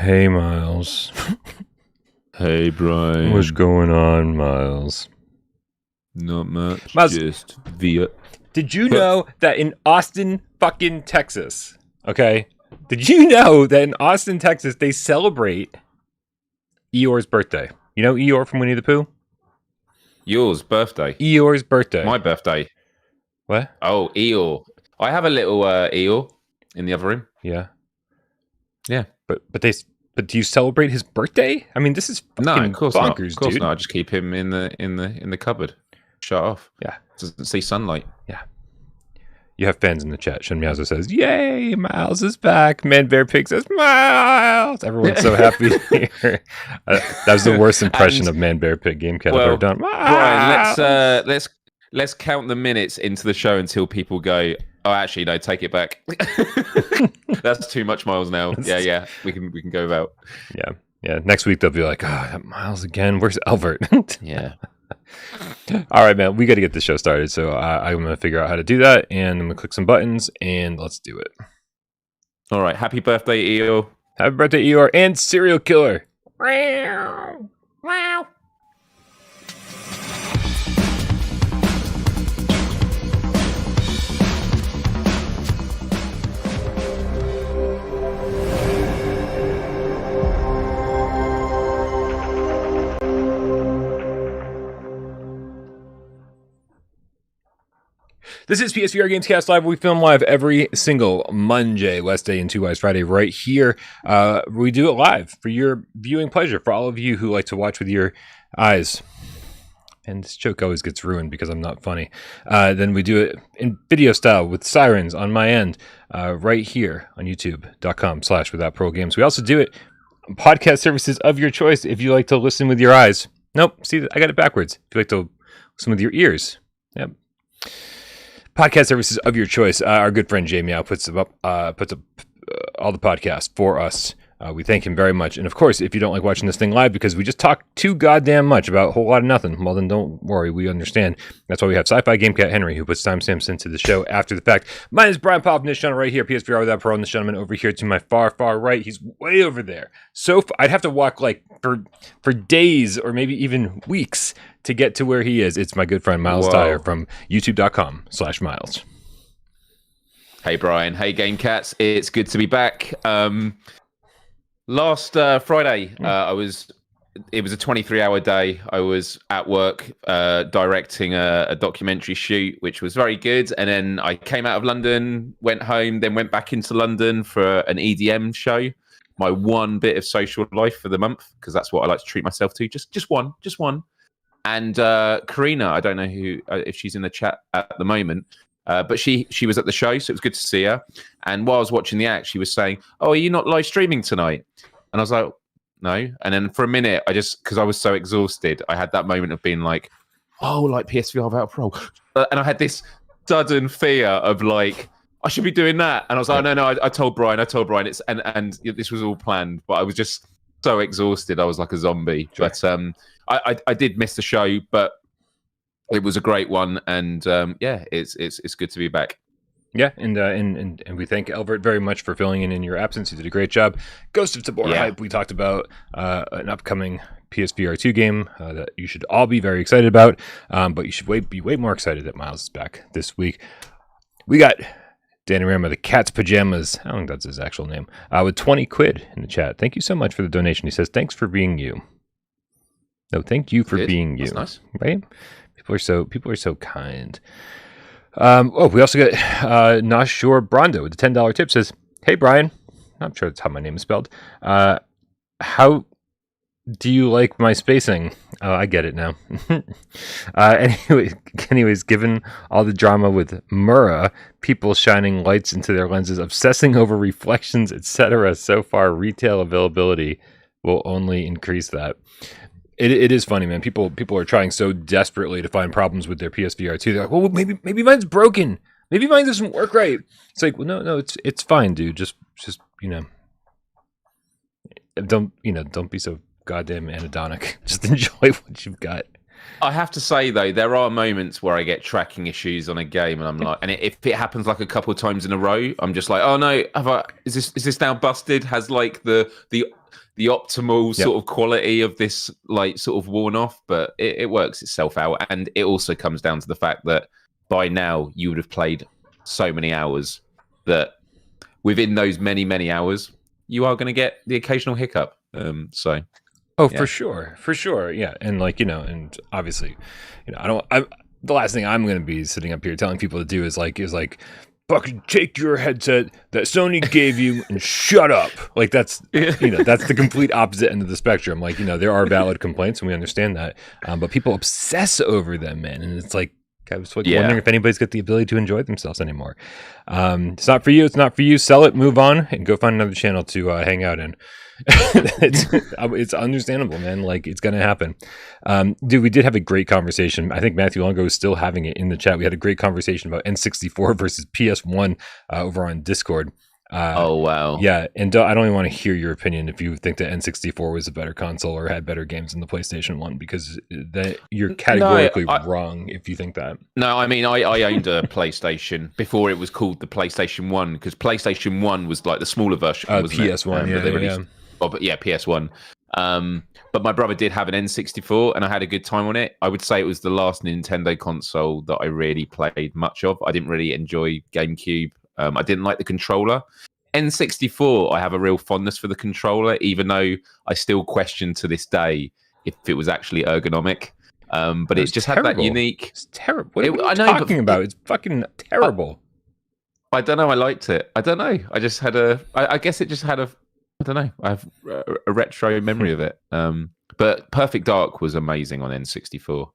Hey, Myles. Hey, Bryan. What's going on, Myles? Not much. Myles, just via. Did you know that in Austin, fucking Texas, okay? Did you know that in Austin, Texas, they celebrate Eyore's birthday? You know Eyore from Winnie the Pooh? Yours birthday. Eyore's birthday. My birthday. What? Oh, Eyore. I have a little Eyore in the other room. Yeah. Yeah. But do you celebrate his birthday? I mean, this is fucking No, of course bonkers, not. Of course dude. not. I just keep him in the cupboard, shut off. Yeah. Doesn't see sunlight. Yeah. You have fans in the chat. Shin Meowza says, "Yay, Myles is back." Man Bear Pig says, "Myles." Everyone's so happy here. That was the worst impression of Man Bear Pig GameCast I've ever done. Bryan, let's count the minutes into the show until people go, "Oh, actually, no, take it back." That's too much, Myles. Now, yeah, we can go without. Yeah. Next week they'll be like, "Oh, that Myles again. Where's Albert?" Yeah. All right, man. We got to get the show started, so I'm gonna figure out how to do that, and I'm gonna click some buttons, and let's do it. All right. Happy birthday, Eyore. Happy birthday, Eyore, and CerealKiller. Wow. This is PSVR GamesCast Live. We film live every single Monday, Wednesday, and 2 Eyes Friday right here. We do it live for your viewing pleasure, for all of you who like to watch with your eyes. And this joke always gets ruined because I'm not funny. Then we do it in video style with sirens on my end right here on youtube.com/withoutparolegames. We also do it on podcast services of your choice if you like to listen with your eyes. Nope, see, I got it backwards. If you like to listen with your ears. Yep. Podcast services of your choice. Our good friend Jay Meow puts up all the podcasts for us. We thank him very much. And of course, if you don't like watching this thing live because we just talk too goddamn much about a whole lot of nothing, well then don't worry, we understand. That's why we have Sci-Fi Game Cat Henry, who puts timestamps into the show after the fact. Mine is Bryan Pavlov, this gentleman right here, PSVR without Parole, and this gentleman over here to my far right. He's way over there. So I'd have to walk like for days or maybe even weeks to get to where he is. It's my good friend Myles Dyer from youtube.com/Myles. Hey, Bryan. Hey, Game Cats. It's good to be back. Last Friday, it was a 23-hour day. I was at work directing a documentary shoot, which was very good. And then I came out of London, went home, then went back into London for an EDM show. My one bit of social life for the month, because that's what I like to treat myself to. Just one. And Karina, I don't know if she's in the chat at the moment, but she was at the show, so it was good to see her. And while I was watching the act, she was saying, "Oh, are you not live streaming tonight?" And I was like, "No." And then for a minute, because I was so exhausted, I had that moment of being like, "Oh, like PSVR without Parole," and I had this sudden fear of like, I should be doing that. And I was like, "No, I told Bryan. It's and this was all planned, but I was just so exhausted. I was like a zombie." Sure. But I did miss the show, but it was a great one, and it's good to be back. Yeah, and we thank Albert very much for filling in your absence. He did a great job. Ghost of Tabor Hype. We talked about an upcoming PSVR2 game that you should all be very excited about, but you should be way more excited that Myles is back this week. We got Danny Rama, the Cat's Pajamas. I don't think that's his actual name. With 20 quid in the chat. Thank you so much for the donation. He says, "Thanks for being you." No, thank you for being you. That's nice. Right? People are so kind. We also got Nashor Brondo with the $10 tip. Says, "Hey Bryan," I'm sure that's how my name is spelled. How do you like my spacing? I get it now. Anyways, given all the drama with Mura, people shining lights into their lenses, obsessing over reflections, etc., so far retail availability will only increase that. It is funny, man. People are trying so desperately to find problems with their PSVR2. They're like, "Well, maybe mine's broken. Maybe mine doesn't work right." It's like, well, no, it's fine, dude. Just don't be so goddamn anhedonic. Just enjoy what you've got. I have to say though, there are moments where I get tracking issues on a game, and I'm like, and if it happens like a couple of times in a row, I'm just like, oh no, is this now busted? Has like the the optimal Yep. sort of quality of this like sort of worn off, but it works itself out. And it also comes down to the fact that by now you would have played so many hours that within those many hours you are going to get the occasional hiccup. So for sure, yeah. And like, and obviously, the last thing I'm going to be sitting up here telling people to do is like fucking take your headset that Sony gave you and shut up. Like that's that's the complete opposite end of the spectrum. Like, there are valid complaints and we understand that, but people obsess over them, man. And it's like, I was wondering if anybody's got the ability to enjoy themselves anymore. It's not for you. It's not for you. Sell it, move on, and go find another channel to hang out in. It's understandable, man. Like, it's going to happen. Dude, we did have a great conversation. I think Matthew Longo is still having it in the chat. We had a great conversation about N64 versus PS1 over on Discord. Oh, wow. Yeah, and I don't even want to hear your opinion if you think that N64 was a better console or had better games than the PlayStation 1, because you're categorically wrong if you think that. No, I mean, I owned a PlayStation before it was called the PlayStation 1, because PlayStation 1 was like the smaller version, wasn't PS1, it? PS1. But my brother did have an N64, and I had a good time on it. I would say it was the last Nintendo console that I really played much of. I didn't really enjoy GameCube. I didn't like the controller. N64, I have a real fondness for the controller, even though I still question to this day if it was actually ergonomic. But it just had that unique... It's terrible. What are you talking about? It's fucking terrible. I don't know. I liked it. I don't know. I just had I guess it just had I don't know. I have a retro memory of it. But Perfect Dark was amazing on N64.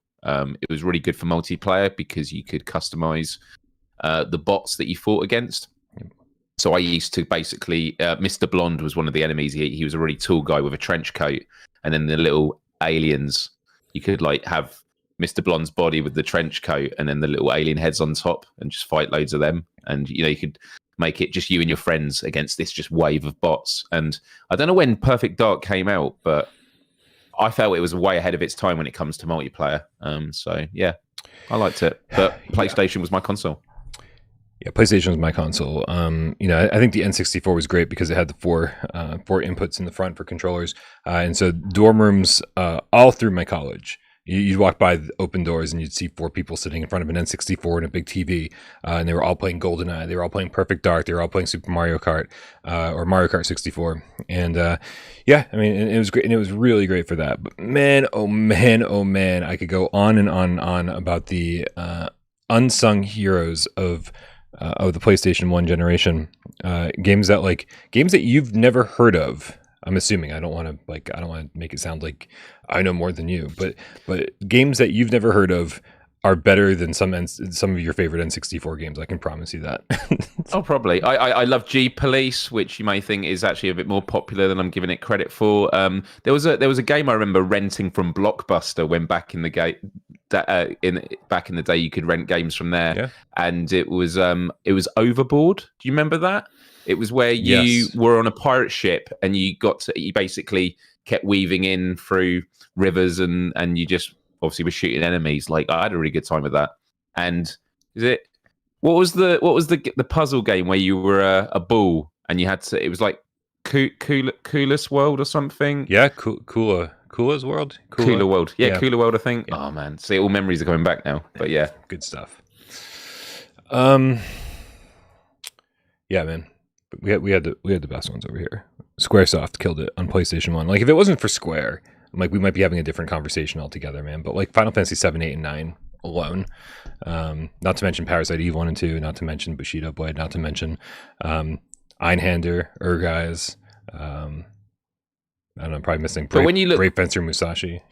It was really good for multiplayer because you could customize the bots that you fought against. So I used to basically, Mr. Blonde was one of the enemies. He was a really tall guy with a trench coat, and then the little aliens, you could like have Mr. Blonde's body with the trench coat, and then the little alien heads on top, and just fight loads of them. And you could make it just you and your friends against this just wave of bots. And I don't know when Perfect Dark came out, but I felt it was way ahead of its time when it comes to multiplayer. So yeah, I liked it. But PlayStation was my console. Yeah, PlayStation was my console. I think the N64 was great because it had the four inputs in the front for controllers. And so dorm rooms all through my college, you'd walk by the open doors and you'd see 4 people sitting in front of an N64 and a big TV. And they were all playing GoldenEye. They were all playing Perfect Dark. They were all playing Super Mario Kart or Mario Kart 64. And it was great. And it was really great for that. But man, oh man, I could go on and on about the unsung heroes of the PlayStation 1 generation, games that you've never heard of. I'm assuming. I don't want to make it sound like I know more than you, but games that you've never heard of are better than some of your favorite N64 games. I can promise you that. Oh, probably. I love G Police, which you may think is actually a bit more popular than I'm giving it credit for. There was a game I remember renting from Blockbuster when back in the day you could rent games from there, and it was Overboard. Do you remember that? It was where you were on a pirate ship and you basically kept weaving in through rivers and you just obviously were shooting enemies. Like, I had a really good time with that. And what was the puzzle game where you were a bull and you had to? It was like Coolest World or something. Yeah, Coola's World. Cooler World. Yeah, Cooler World. I think. Yeah. Oh man, see, all memories are coming back now. But yeah, good stuff. Yeah, man. We had the best ones over here. Squaresoft killed it on PlayStation 1. Like, if it wasn't for Square, like, we might be having a different conversation altogether, man. But like Final Fantasy 7, 8, and 9 alone, not to mention Parasite Eve 1 and 2, not to mention Bushido Blade, not to mention Einhander, Urguys, I don't know, probably missing Brave Fencer Musashi.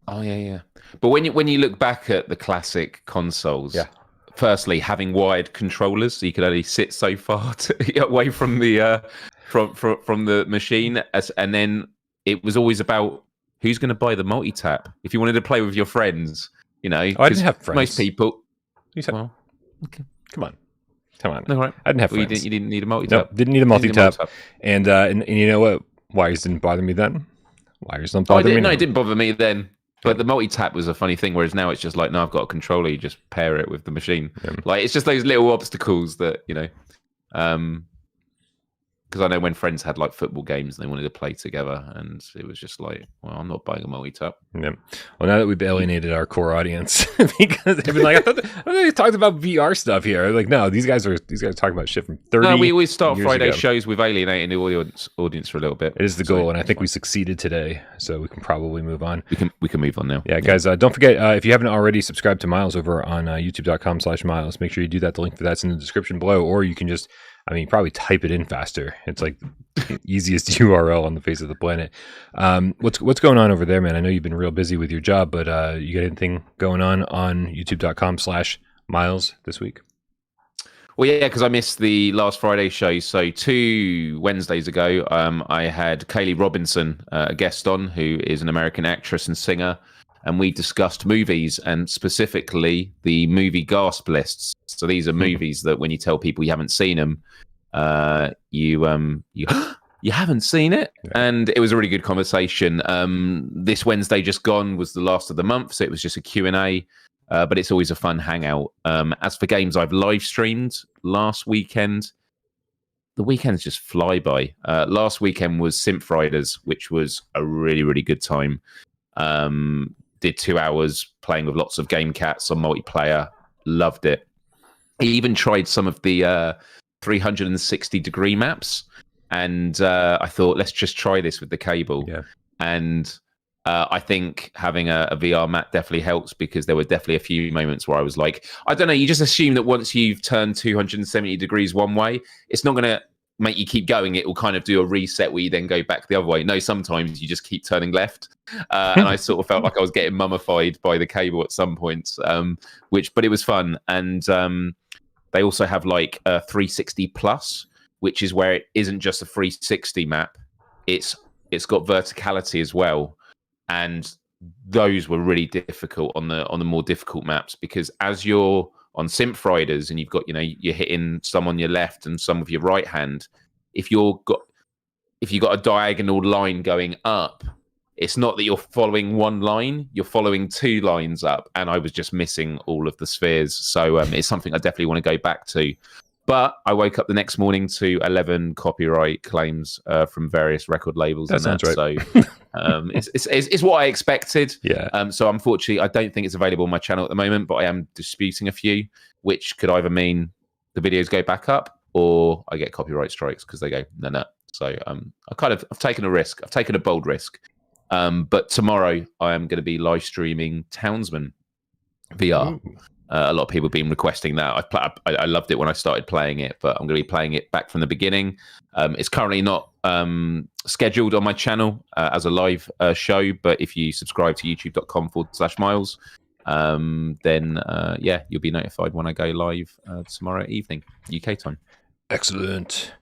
Oh yeah. But when you look back at the classic consoles, firstly, having wired controllers, so you could only sit so far away from the from the machine, and then it was always about who's going to buy the multi-tap. If you wanted to play with your friends, I didn't have friends. Most people. Okay. Come on. All right. I didn't have friends. You didn't need a multi-tap. No, didn't need a multi-tap. And you know what? Wires didn't bother me then. Wires don't bother me now. No, it didn't bother me then. But the multi-tap was a funny thing, whereas now it's just like, no, I've got a controller, you just pair it with the machine. Yeah. Like, it's just those little obstacles that, because I know when friends had like football games and they wanted to play together, and it was just like, well, I'm not buying a multi-tap. Yeah. Well, now that we've alienated our core audience, because they've been like, I thought they talked about VR stuff here. Like, no, these guys are talking about shit from 30 No, we always start years Friday ago. shows with alienating the audience for a little bit. It is the goal, and I think we succeeded today, so we can probably move on. We can move on now. Yeah, guys, don't forget, if you haven't already subscribed to Myles over on youtube.com/Myles, make sure you do that. The link for that's in the description below, or you can just, probably type it in faster. It's like the easiest URL on the face of the planet. What's going on over there, man? I know you've been real busy with your job, but you got anything going on youtube.com/Myles this week? Well, yeah, because I missed the last Friday show. So 2 Wednesdays ago, I had Kaylee Robinson, a guest on, who is an American actress and singer, and we discussed movies, and specifically the movie gasp lists. So these are movies that when you tell people you haven't seen them, you haven't seen it. Yeah. And it was a really good conversation. This Wednesday just gone was the last of the month, so it was just a Q&A. But it's always a fun hangout. As for games I've live streamed last weekend, the weekends just fly by. Last weekend was Synth Riders, which was a really, really good time. Did 2 hours playing with lots of game cats on multiplayer. Loved it. I even tried some of the 360-degree maps, and I thought, let's just try this with the cable. Yeah. And I think having a VR mat definitely helps, because there were definitely a few moments where I was like, I don't know, you just assume that once you've turned 270 degrees one way, it's not going to make you keep going. It will kind of do a reset where you then go back the other way. No, sometimes you just keep turning left. And I sort of felt like I was getting mummified by the cable at some points, but it was fun. And they also have like a 360 plus, which is where it isn't just a 360 map. It's got verticality as well. And those were really difficult on the more difficult maps, because as you're on Synth Riders and you've got, you're hitting some on your left and some with your right hand, if you got a diagonal line going up, it's not that you're following one line, you're following 2 lines up, and I was just missing all of the spheres. So it's something I definitely want to go back to. But I woke up the next morning to 11 copyright claims from various record labels. That sounds right. So it's what I expected. Yeah. So unfortunately, I don't think it's available on my channel at the moment, but I am disputing a few, which could either mean the videos go back up or I get copyright strikes because they go, no. So I've taken a risk. I've taken a bold risk. But tomorrow I am going to be live streaming Townsman VR. Ooh. A lot of people have been requesting that. I loved it when I started playing it, but I'm going to be playing it back from the beginning. It's currently not scheduled on my channel as a live show, but if you subscribe to youtube.com/Myles, then you'll be notified when I go live tomorrow evening, UK time. Excellent.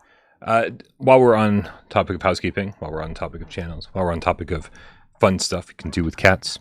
While we're on topic of housekeeping, while we're on topic of channels, while we're on topic of fun stuff you can do with cats,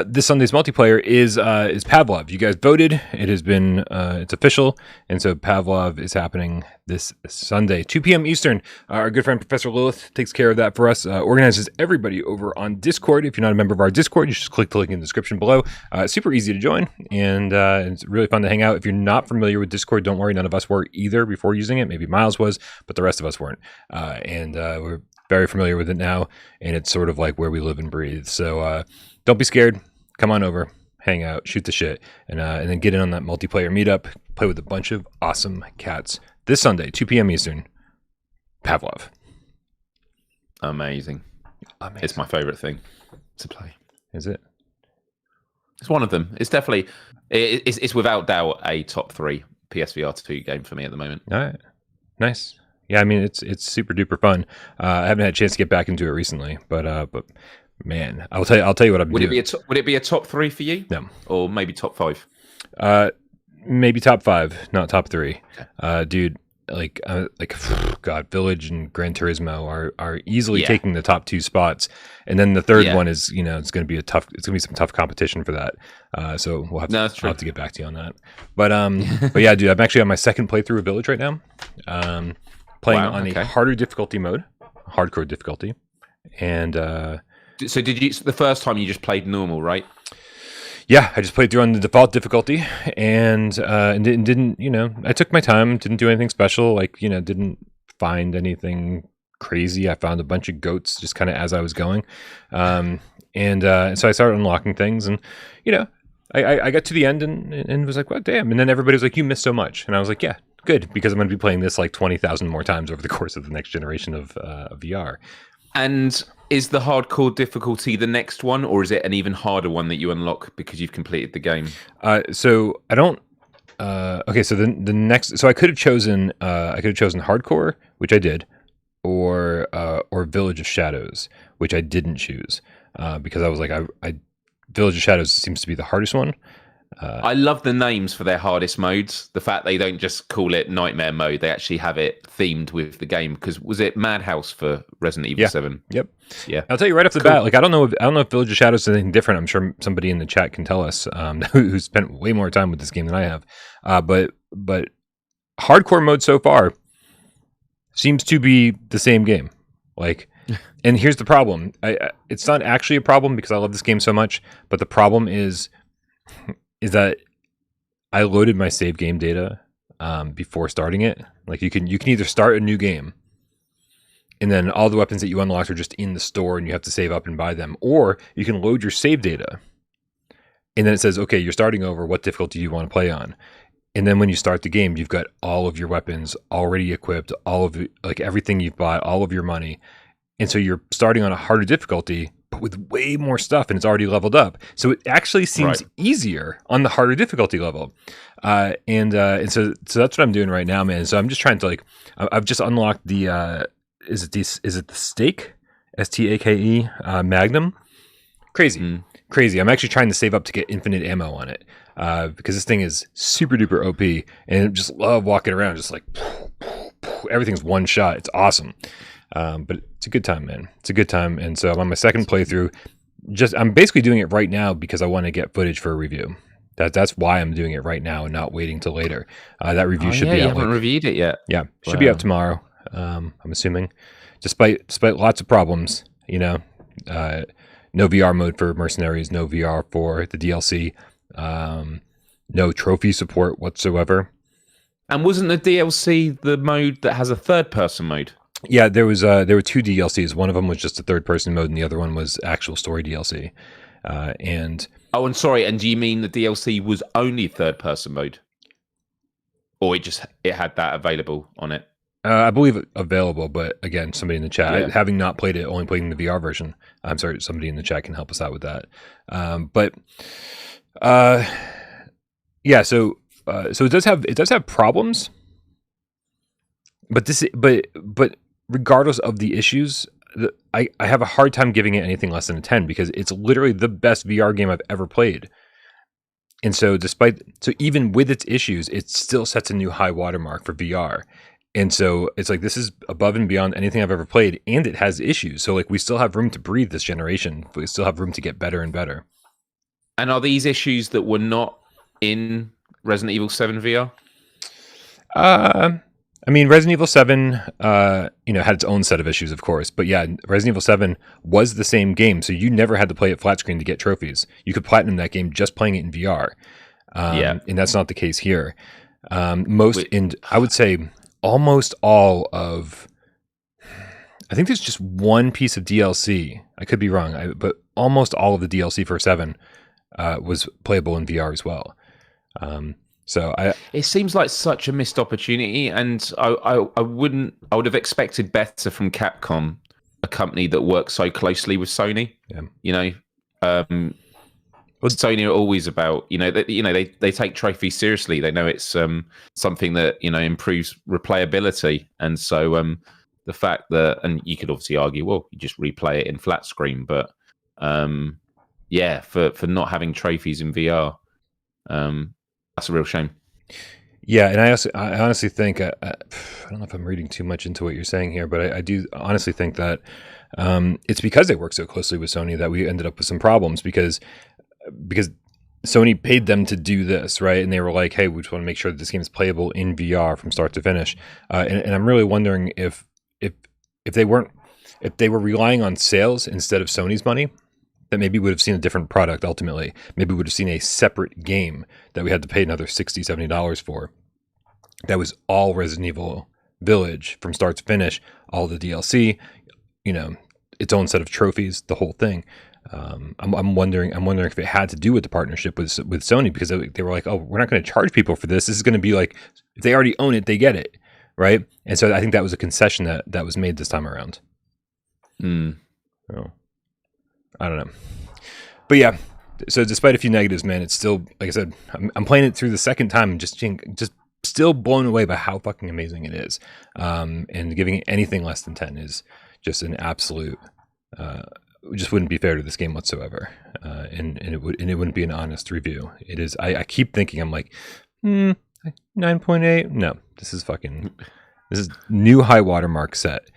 this Sunday's multiplayer is Pavlov. You guys voted. It has been it's official, and so Pavlov is happening this Sunday, 2 p.m. Eastern. Our good friend Professor Lilith takes care of that for us. Organizes everybody over on Discord. If you're not a member of our Discord, you just click the link in the description below. It's super easy to join, and it's really fun to hang out. If you're not familiar with Discord, don't worry. None of us were either before using it. Maybe Myles was, but the rest of us weren't. And we're very familiar with it now, and it's sort of like where we live and breathe. So don't be scared. Come on over, hang out, shoot the shit, and then get in on that multiplayer meetup. Play with a bunch of awesome cats this Sunday, 2 p.m. Eastern. Pavlov. Amazing. It's my favorite thing to play. Is it? It's one of them. It's definitely, it's without doubt a top 3 PSVR2 game for me at the moment. All right. Nice. Yeah, I mean, it's super duper fun. I haven't had a chance to get back into it recently, but man, I'll tell you what I'm doing. Would it be a top 3 for you? No. Or maybe top 5? Maybe top 5, not top 3. Okay. Dude, God, Village and Gran Turismo are easily taking the top 2 spots, and then the third one is, it's going to be some tough competition for that. So we'll have to get back to you on that. But yeah, dude, I'm actually on my second playthrough of Village right now. Playing on a harder difficulty mode, hardcore difficulty, and so did you? The first time you just played normal, right? Yeah, I just played through on the default difficulty, and didn't I took my time, didn't do anything special, didn't find anything crazy. I found a bunch of goats just kind of as I was going. And so I started unlocking things, and I got to the end and was like, well, damn. And then everybody was like, you missed so much. And I was like, yeah, good, because I'm going to be playing this like 20,000 more times over the course of the next generation of VR. And is the hardcore difficulty the next one, or is it an even harder one that you unlock because you've completed the game? So I don't. Okay, so the next. So I could have chosen. Hardcore, which I did, or Village of Shadows, which I didn't choose because I was like, I Village of Shadows seems to be the hardest one. I love the names for their hardest modes. The fact they don't just call it Nightmare Mode, they actually have it themed with the game. Because was it Madhouse for Resident Evil 7? Yep. Yeah. I'll tell you right off the bat. Like I don't know if Village of Shadows is anything different. I'm sure somebody in the chat can tell us who spent way more time with this game than I have. But hardcore mode so far seems to be the same game. Like. And here's the problem. It's not actually a problem because I love this game so much. But the problem is that I loaded my save game data before starting it. Like you can either start a new game, and then all the weapons that you unlocked are just in the store, and you have to save up and buy them, or you can load your save data, and then it says, okay, you're starting over. What difficulty do you want to play on? And then when you start the game, you've got all of your weapons already equipped, all of like everything you've bought, all of your money. And so you're starting on a harder difficulty, but with way more stuff, and it's already leveled up. So it actually seems easier on the harder difficulty level. And so that's what I'm doing right now, man. So I'm just trying to like, I've just unlocked the, is it the Stake? Stake Magnum? Crazy. I'm actually trying to save up to get infinite ammo on it because this thing is super duper OP, and I just love walking around, just like everything's one shot. It's awesome. But it's a good time, man. It's a good time. And so I'm on my second playthrough. I'm basically doing it right now because I want to get footage for a review. That's why I'm doing it right now and not waiting till later. That review should be out. You haven't reviewed it yet. Yeah, should be out tomorrow. I'm assuming, despite lots of problems, no VR mode for mercenaries, no VR for the DLC, no trophy support whatsoever. And wasn't the DLC the mode that has a third-person mode? Yeah, there were two DLCs. One of them was just a third-person mode, and the other one was actual story DLC. And sorry, and do you mean the DLC was only third-person mode, or it had that available on it? I believe available, but again, somebody in the chat, having not played it, only playing the VR version. I'm sorry, somebody in the chat can help us out with that. So it does have problems, but regardless of the issues, I have a hard time giving it anything less than a 10 because it's literally the best VR game I've ever played. And so even with its issues, it still sets a new high watermark for VR. And so it's like, this is above and beyond anything I've ever played, and it has issues. So like, we still have room to breathe this generation. We still have room to get better and better. And are these issues that were not in Resident Evil 7 VR? I mean, Resident Evil 7, had its own set of issues, of course. But yeah, Resident Evil 7 was the same game, so you never had to play it flat screen to get trophies. You could platinum that game just playing it in VR. And that's not the case here. I would say almost all of... I think there's just one piece of DLC. I could be wrong, but almost all of the DLC for 7 was playable in VR as well. It seems like such a missed opportunity, and I would have expected better from Capcom, a company that works so closely with Sony. Yeah. Sony are always about, they take trophies seriously. They know it's something that improves replayability, and so the fact that, and you could obviously argue, well, you just replay it in flat screen, but for not having trophies in VR. That's a real shame. Yeah, and I honestly think I don't know if I'm reading too much into what you're saying here, but I do honestly think that it's because they work so closely with Sony that we ended up with some problems because Sony paid them to do this, right? And they were like, "Hey, we just want to make sure that this game is playable in VR from start to finish." And I'm really wondering if they were relying on sales instead of Sony's money, that maybe would have seen a different product ultimately. Maybe we would have seen a separate game that we had to pay another $60, $70 for. That was all Resident Evil village from start to finish, all the DLC, you know, its own set of trophies, the whole thing. I'm wondering if it had to do with the partnership with Sony, because they were like, oh, we're not going to charge people for this. This is going to be like, if they already own it, they get it, right? And so I think that was a concession that was made this time around. Oh, I don't know, but yeah. So despite a few negatives, man, it's still, like I said, I'm playing it through the second time and just still blown away by how fucking amazing it is. And giving it anything less than 10 is just an absolute. Just wouldn't be fair to this game whatsoever, and it wouldn't be an honest review. It is. I keep thinking, I'm like, 9.8. No, this is new high watermark set,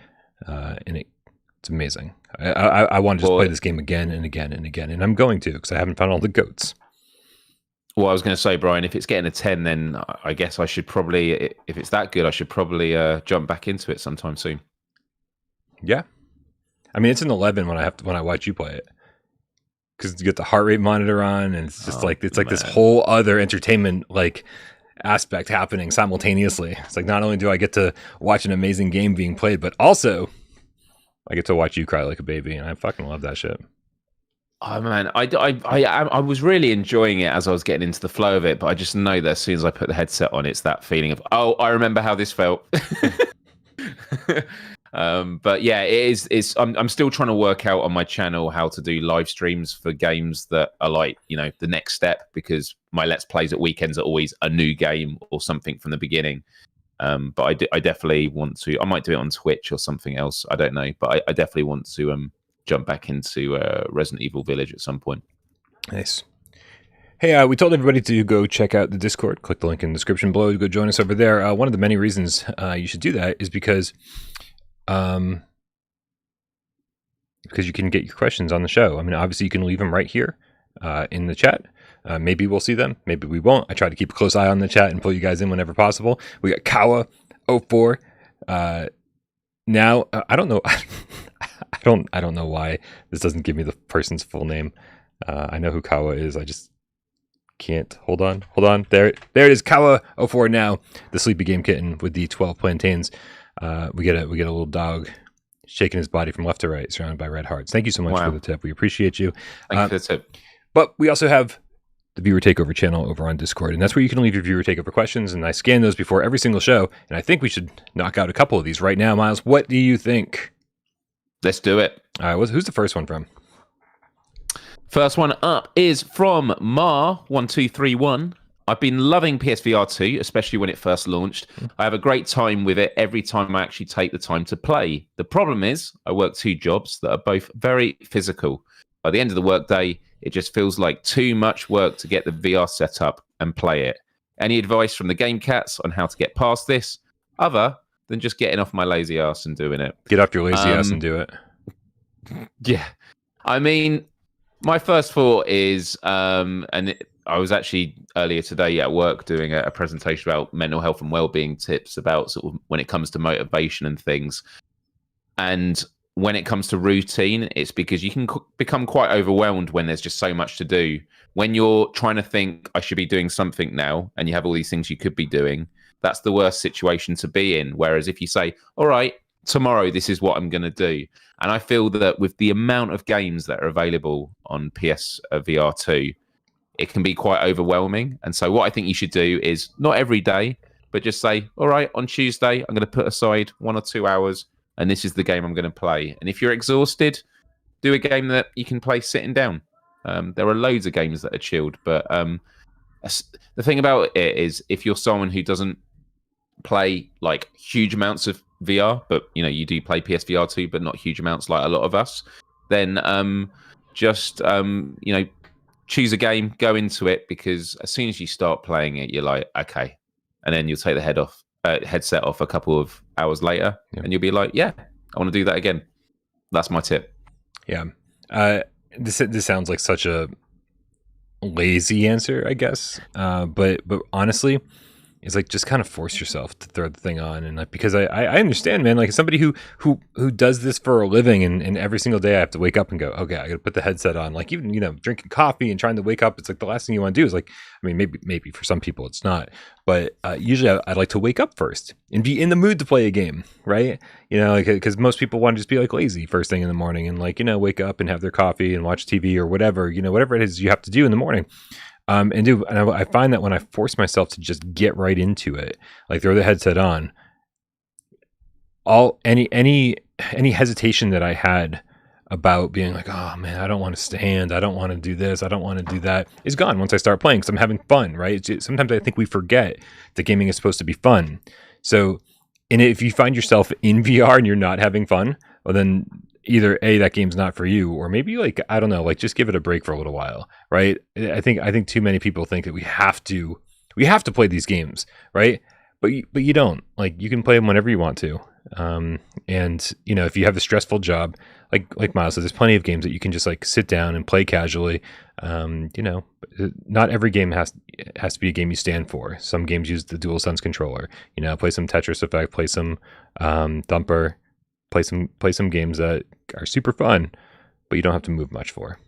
and it's amazing. I want to just play this game again and again and again, and I'm going to, because I haven't found all the goats. Well, I was going to say, Brian, if it's getting a 10, then I guess I should probably, if it's that good, I should probably jump back into it sometime soon. Yeah. I mean, it's an 11 when I watch you play it, because you get the heart rate monitor on, and it's just this whole other entertainment like aspect happening simultaneously. It's like, not only do I get to watch an amazing game being played, but also I get to watch you cry like a baby, and I fucking love that shit. Oh man, I was really enjoying it as I was getting into the flow of it, but I just know that as soon as I put the headset on, it's that feeling of, oh, I remember how this felt. But yeah, I'm still trying to work out on my channel how to do live streams for games that are like, you know, the next step, because my Let's Plays at weekends are always a new game or something from the beginning. But I definitely want to. I might do it on Twitch or something else. I don't know, but I definitely want to jump back into Resident Evil Village at some point. Nice. Hey, we told everybody to go check out the Discord. Click the link in the description below to go join us over there. One of the many reasons you should do that is because you can get your questions on the show. I mean, obviously you can leave them right here in the chat. Maybe we'll see them, maybe we won't. I try to keep a close eye on the chat and pull you guys in whenever possible. We got Kawa04. Now I don't know. I don't know why this doesn't give me the person's full name. I know who Kawa is. I just can't. Hold on. There it is. Kawa04 now. The sleepy game kitten with the 12 plantains. We get a little dog shaking his body from left to right, surrounded by red hearts. Thank you so much for the tip. We appreciate you. Thank you for the tip. But we also have the Viewer Takeover channel over on Discord, and that's where you can leave your Viewer Takeover questions, and I scan those before every single show, and I think we should knock out a couple of these right now. Myles, what do you think? Let's do it. All right, who's the first one from? First one up is from Mar1231. I've been loving PSVR2, especially when it first launched. I have a great time with it every time I actually take the time to play. The problem is I work 2 jobs that are both very physical. By the end of the workday, it just feels like too much work to get the VR set up and play it. Any advice from the Game Cats on how to get past this, other than just getting off my lazy ass and doing it? Get off your lazy ass and do it. Yeah. I mean, my first thought is, I was actually earlier today at work doing a presentation about mental health and well-being tips about sort of when it comes to motivation and things. And when it comes to routine, it's because you can become quite overwhelmed when there's just so much to do. When you're trying to think, I should be doing something now, and you have all these things you could be doing, that's the worst situation to be in. Whereas if you say, all right, tomorrow, this is what I'm going to do. And I feel that with the amount of games that are available on PSVR2, it can be quite overwhelming. And so what I think you should do is not every day, but just say, all right, on Tuesday, I'm going to put aside 1 or 2 hours, and this is the game I'm going to play. And if you're exhausted, do a game that you can play sitting down. There are loads of games that are chilled, but the thing about it is if you're someone who doesn't play like huge amounts of VR, but you know, you do play PSVR2, but not huge amounts like a lot of us, then just you know, choose a game, go into it, because as soon as you start playing it, you're like, okay, and then you'll take the headset off a couple of hours later, and you'll be like, yeah, I want to do that again. That's my tip. Yeah. This sounds like such a lazy answer, I guess. But honestly, is like just kind of force yourself to throw the thing on, and like because I understand, man. Like somebody who does this for a living, and every single day I have to wake up and go, okay, I got to put the headset on. Like even drinking coffee and trying to wake up, it's like the last thing you want to do is like, I mean maybe for some people it's not, but usually I like to wake up first and be in the mood to play a game, right? Because most people want to just be like lazy first thing in the morning and like wake up and have their coffee and watch TV or whatever whatever it is you have to do in the morning. And I find that when I force myself to just get right into it, like throw the headset on, any hesitation that I had about being like, oh man, I don't want to stand, I don't want to do this, I don't want to do that, is gone once I start playing because I'm having fun, right? Sometimes I think we forget that gaming is supposed to be fun. So, and if you find yourself in VR and you're not having fun, well then either A, that game's not for you, or maybe like, I don't know, like just give it a break for a little while, right? I think too many people think that we have to play these games, right? But you don't. Like you can play them whenever you want to. And if you have a stressful job, like Myles said, there's plenty of games that you can just like sit down and play casually. Not every game has to be a game you stand for. Some games use the DualSense controller. Play some Tetris Effect, play some Thumper. Play some games that are super fun, but you don't have to move much for.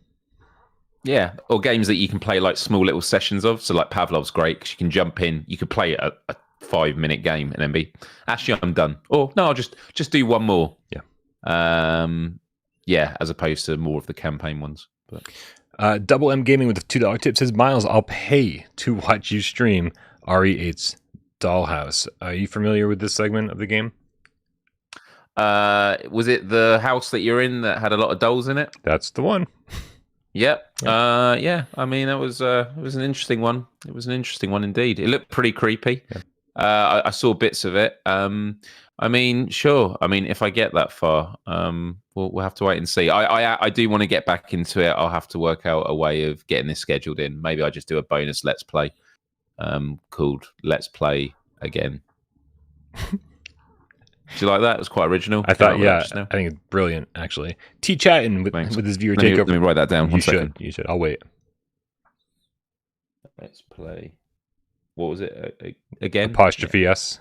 Yeah, or games that you can play like small little sessions of. So like Pavlov's great because you can jump in, you could play a 5-minute game and then be, actually I'm done. Or no, I'll just do one more. Yeah. As opposed to more of the campaign ones. But Double M Gaming with a $2 tip says, Myles, I'll pay to watch you stream RE8's Dollhouse. Are you familiar with this segment of the game? Was it the house that you're in that had a lot of dolls in it? That's the one. Yep. Yeah. I mean, it was an interesting one. It was an interesting one indeed. It looked pretty creepy. Yeah. I saw bits of it. I mean, sure. I mean, if I get that far, we'll have to wait and see. I do want to get back into it. I'll have to work out a way of getting this scheduled in. Maybe I just do a bonus Let's Play, called Let's Play Again. Do you like that? It was quite original. I thought, yeah, I think it's brilliant, actually. T chatting with his viewer takeover. Let me write that down. You should. I'll wait. Let's play. What was it again? Apostrophe S.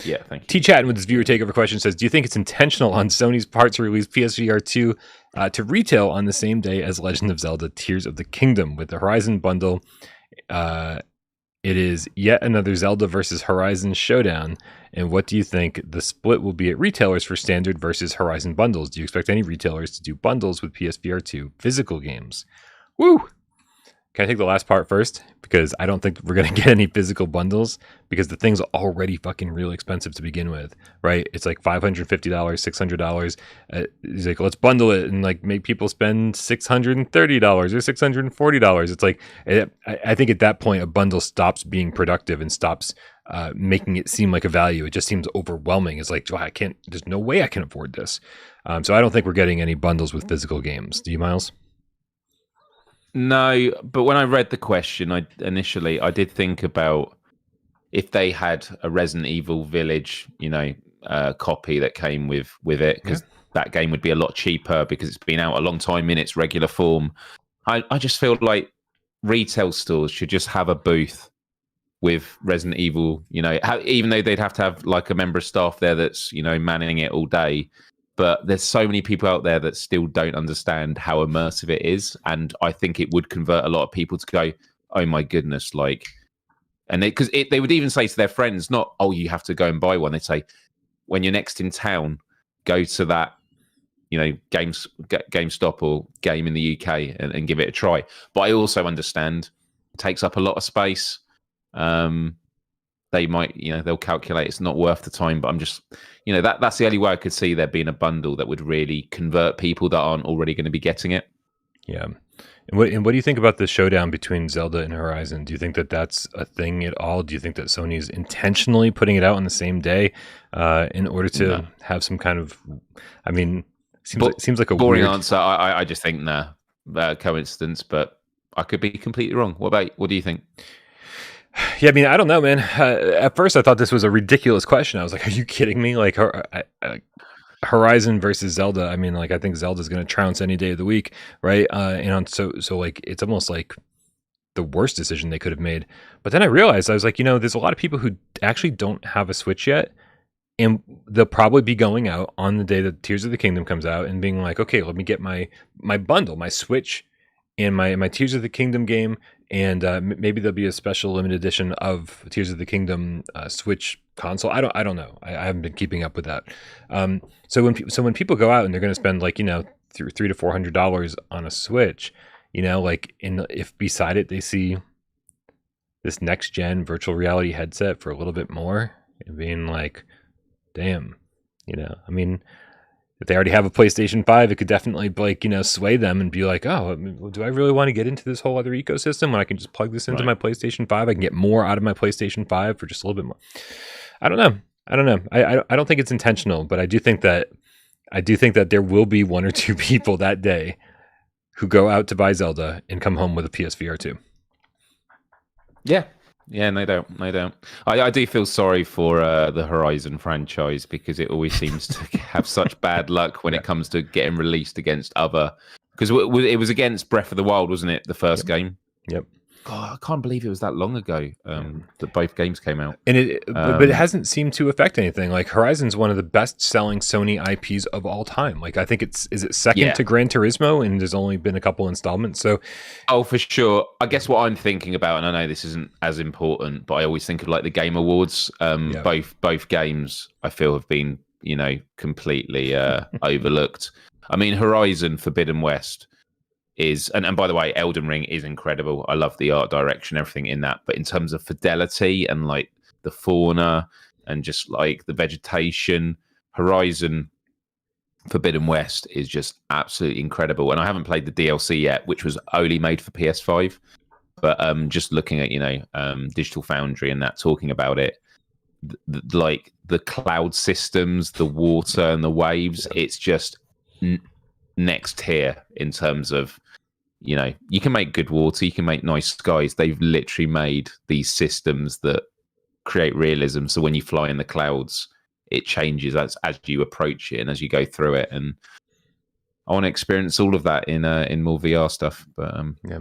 Yeah, thank you. T chatting with his viewer takeover question says, do you think it's intentional on Sony's part to release PSVR2 to retail on the same day as Legend of Zelda Tears of the Kingdom with the Horizon bundle? It is yet another Zelda versus Horizon showdown. And what do you think the split will be at retailers for standard versus Horizon bundles? Do you expect any retailers to do bundles with PSVR2 physical games? Woo! Can I take the last part first? Because I don't think we're going to get any physical bundles because the thing's already fucking really expensive to begin with, right? It's like $550, $600. He's like, let's bundle it and like make people spend $630 or $640. It's like, I think at that point, a bundle stops being productive and stops making it seem like a value. It just seems overwhelming. It's like, there's no way I can afford this. So I don't think we're getting any bundles with physical games. Do you, Myles? No, but when I read the question, I did think about if they had a Resident Evil Village, copy that came with it, because that game would be a lot cheaper because it's been out a long time in its regular form. I just feel like retail stores should just have a booth with Resident Evil, even though they'd have to have like a member of staff there that's, manning it all day. But there's so many people out there that still don't understand how immersive it is. And I think it would convert a lot of people to go, oh my goodness, and because they would even say to their friends, not, oh, you have to go and buy one. They'd say, when you're next in town, go to that, GameStop or Game in the UK and give it a try. But I also understand it takes up a lot of space. They might, they'll calculate it's not worth the time, but I'm just, that's the only way I could see there being a bundle that would really convert people that aren't already going to be getting it. Yeah. And what do you think about the showdown between Zelda and Horizon? Do you think that that's a thing at all? Do you think that Sony is intentionally putting it out on the same day in order to have some kind of, seems like a boring weird answer. I just think, coincidence, but I could be completely wrong. What do you think? Yeah, I don't know, man. At first, I thought this was a ridiculous question. I was like, "Are you kidding me?" Like, Horizon versus Zelda. I think Zelda's going to trounce any day of the week, right? So it's almost like the worst decision they could have made. But then I realized, I was like, there's a lot of people who actually don't have a Switch yet, and they'll probably be going out on the day that Tears of the Kingdom comes out and being like, okay, let me get my bundle, my Switch and my Tears of the Kingdom game, and maybe there'll be a special limited edition of Tears of the Kingdom Switch console. I don't know. I haven't been keeping up with that. So when people go out and they're going to spend like $300 to $400 on a Switch, like if beside it they see this next gen virtual reality headset for a little bit more, and being like, damn, I mean, if they already have a PlayStation 5, it could definitely like, sway them and be like, oh, do I really want to get into this whole other ecosystem when I can just plug this into my PlayStation 5? I can get more out of my PlayStation 5 for just a little bit more. I don't know. I don't think it's intentional, but I do think that there will be one or two people that day who go out to buy Zelda and come home with a PSVR 2. Yeah, no doubt. I do feel sorry for the Horizon franchise, because it always seems to have such bad luck when it comes to getting released against other. Because it was against Breath of the Wild, wasn't it? The first game. Yep. God, I can't believe it was that long ago that both games came out. And but it hasn't seemed to affect anything. Like, Horizon's one of the best-selling Sony IPs of all time. Like, I think is it second to Gran Turismo, and there's only been a couple installments. So, for sure. I guess what I'm thinking about, and I know this isn't as important, but I always think of like the Game Awards. Both games I feel have been completely overlooked. I mean, Horizon Forbidden West is, and by the way, Elden Ring is incredible. I love the art direction, everything in that. But in terms of fidelity and like the fauna and just like the vegetation, Horizon Forbidden West is just absolutely incredible. And I haven't played the DLC yet, which was only made for PS5. But just looking at Digital Foundry and that, talking about it, like the cloud systems, the water and the waves, it's just next tier in terms of, you can make good water, you can make nice skies. They've literally made these systems that create realism. So when you fly in the clouds, it changes as you approach it and as you go through it. And I want to experience all of that in more VR stuff. But yeah.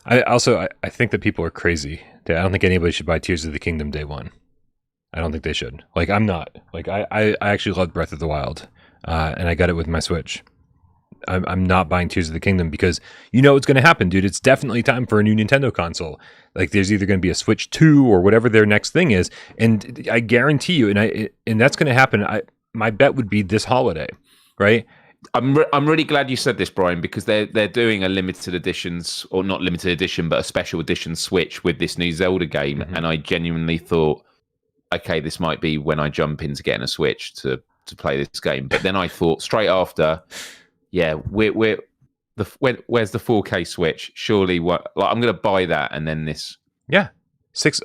I think that people are crazy. I don't think anybody should buy Tears of the Kingdom day one. I don't think they should. Like, I'm not. Like, I actually love Breath of the Wild, and I got it with my Switch. I'm not buying Tears of the Kingdom because what's going to happen, dude. It's definitely time for a new Nintendo console. Like, there's either going to be a Switch 2 or whatever their next thing is, and I guarantee you, and that's going to happen. My bet would be this holiday, right? I'm really glad you said this, Brian, because they're doing a limited editions, or not limited edition, but a special edition Switch with this new Zelda game, and I genuinely thought, okay, this might be when I jump into getting a Switch to play this game. But then I thought straight after, where's the 4K Switch? Surely, I'm going to buy that, and then this. Yeah, 6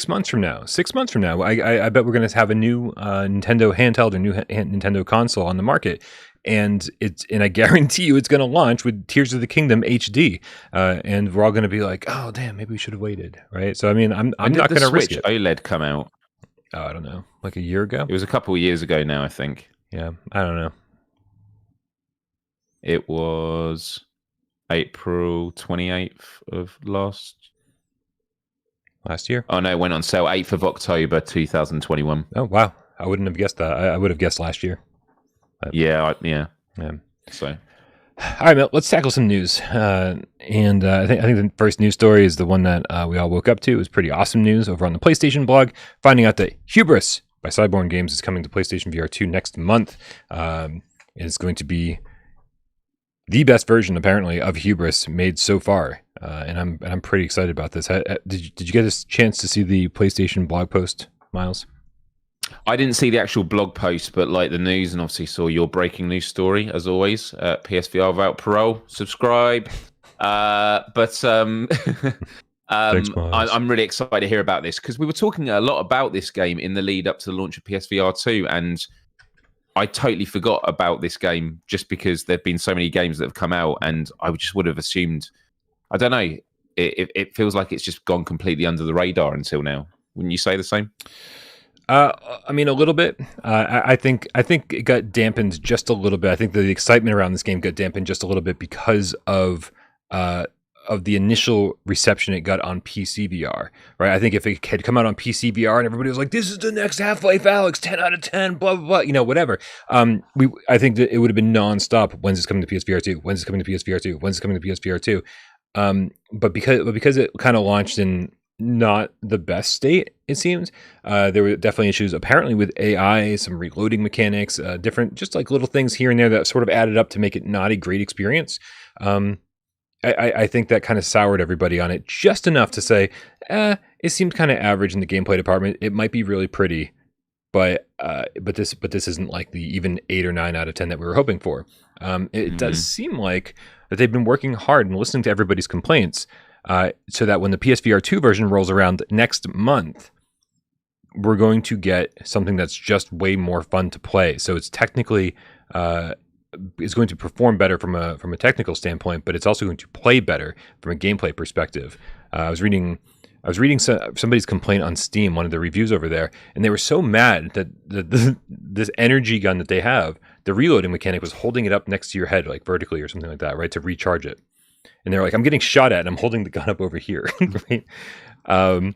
months from now. 6 months from now, I bet we're going to have a new Nintendo handheld or new Nintendo console on the market, and I guarantee you it's going to launch with Tears of the Kingdom HD, and we're all going to be like, oh damn, maybe we should have waited, right? So I mean, I'm not going to risk it. OLED come out? Oh, I don't know, like a year ago. It was a couple of years ago now, I think. Yeah, I don't know. It was April 28th of last year. Oh no, it went on sale 8th of October 2021. Oh wow, I wouldn't have guessed that. I would have guessed last year. But, yeah. So, all right, Mel, let's tackle some news. I think the first news story is the one that we all woke up to. It was pretty awesome news over on the PlayStation blog, finding out that Hubris by Cyborn Games is coming to PlayStation VR2 next month. It's going to be the best version, apparently, of Hubris made so far, and I'm pretty excited about this. Did you get a chance to see the PlayStation blog post, Myles? I didn't see the actual blog post, but like the news, and obviously saw your breaking news story as always. PSVR without Parole. Subscribe. Thanks, I'm really excited to hear about this because we were talking a lot about this game in the lead up to the launch of PSVR2, and I totally forgot about this game just because there've been so many games that have come out, and I just would have assumed. I don't know. It feels like it's just gone completely under the radar until now. Wouldn't you say the same? I mean, a little bit. I think it got dampened just a little bit. I think the excitement around this game got dampened just a little bit because of of the initial reception it got on PCVR, right? I think if it had come out on PCVR and everybody was like, "This is the next Half-Life Alyx, 10 out of 10, blah blah blah," whatever. I think that it would have been nonstop. When's this coming to PSVR2? When's this coming to PSVR2? When's this coming to PSVR2? But because it kind of launched in not the best state, it seems, there were definitely issues apparently with AI, some reloading mechanics, different just like little things here and there that sort of added up to make it not a great experience. I think that kind of soured everybody on it just enough to say, it seemed kind of average in the gameplay department. It might be really pretty, but this isn't like the even 8 or 9 out of 10 that we were hoping for. It does seem like that they've been working hard and listening to everybody's complaints, so that when the PSVR2 version rolls around next month, we're going to get something that's just way more fun to play. So it's technically is going to perform better from a technical standpoint, but it's also going to play better from a gameplay perspective. I was reading somebody's complaint on Steam, one of the reviews over there, and they were so mad that this energy gun that they have, the reloading mechanic was holding it up next to your head, like vertically or something like that, right, to recharge it. And they're like, "I'm getting shot at, and I'm holding the gun up over here." Right?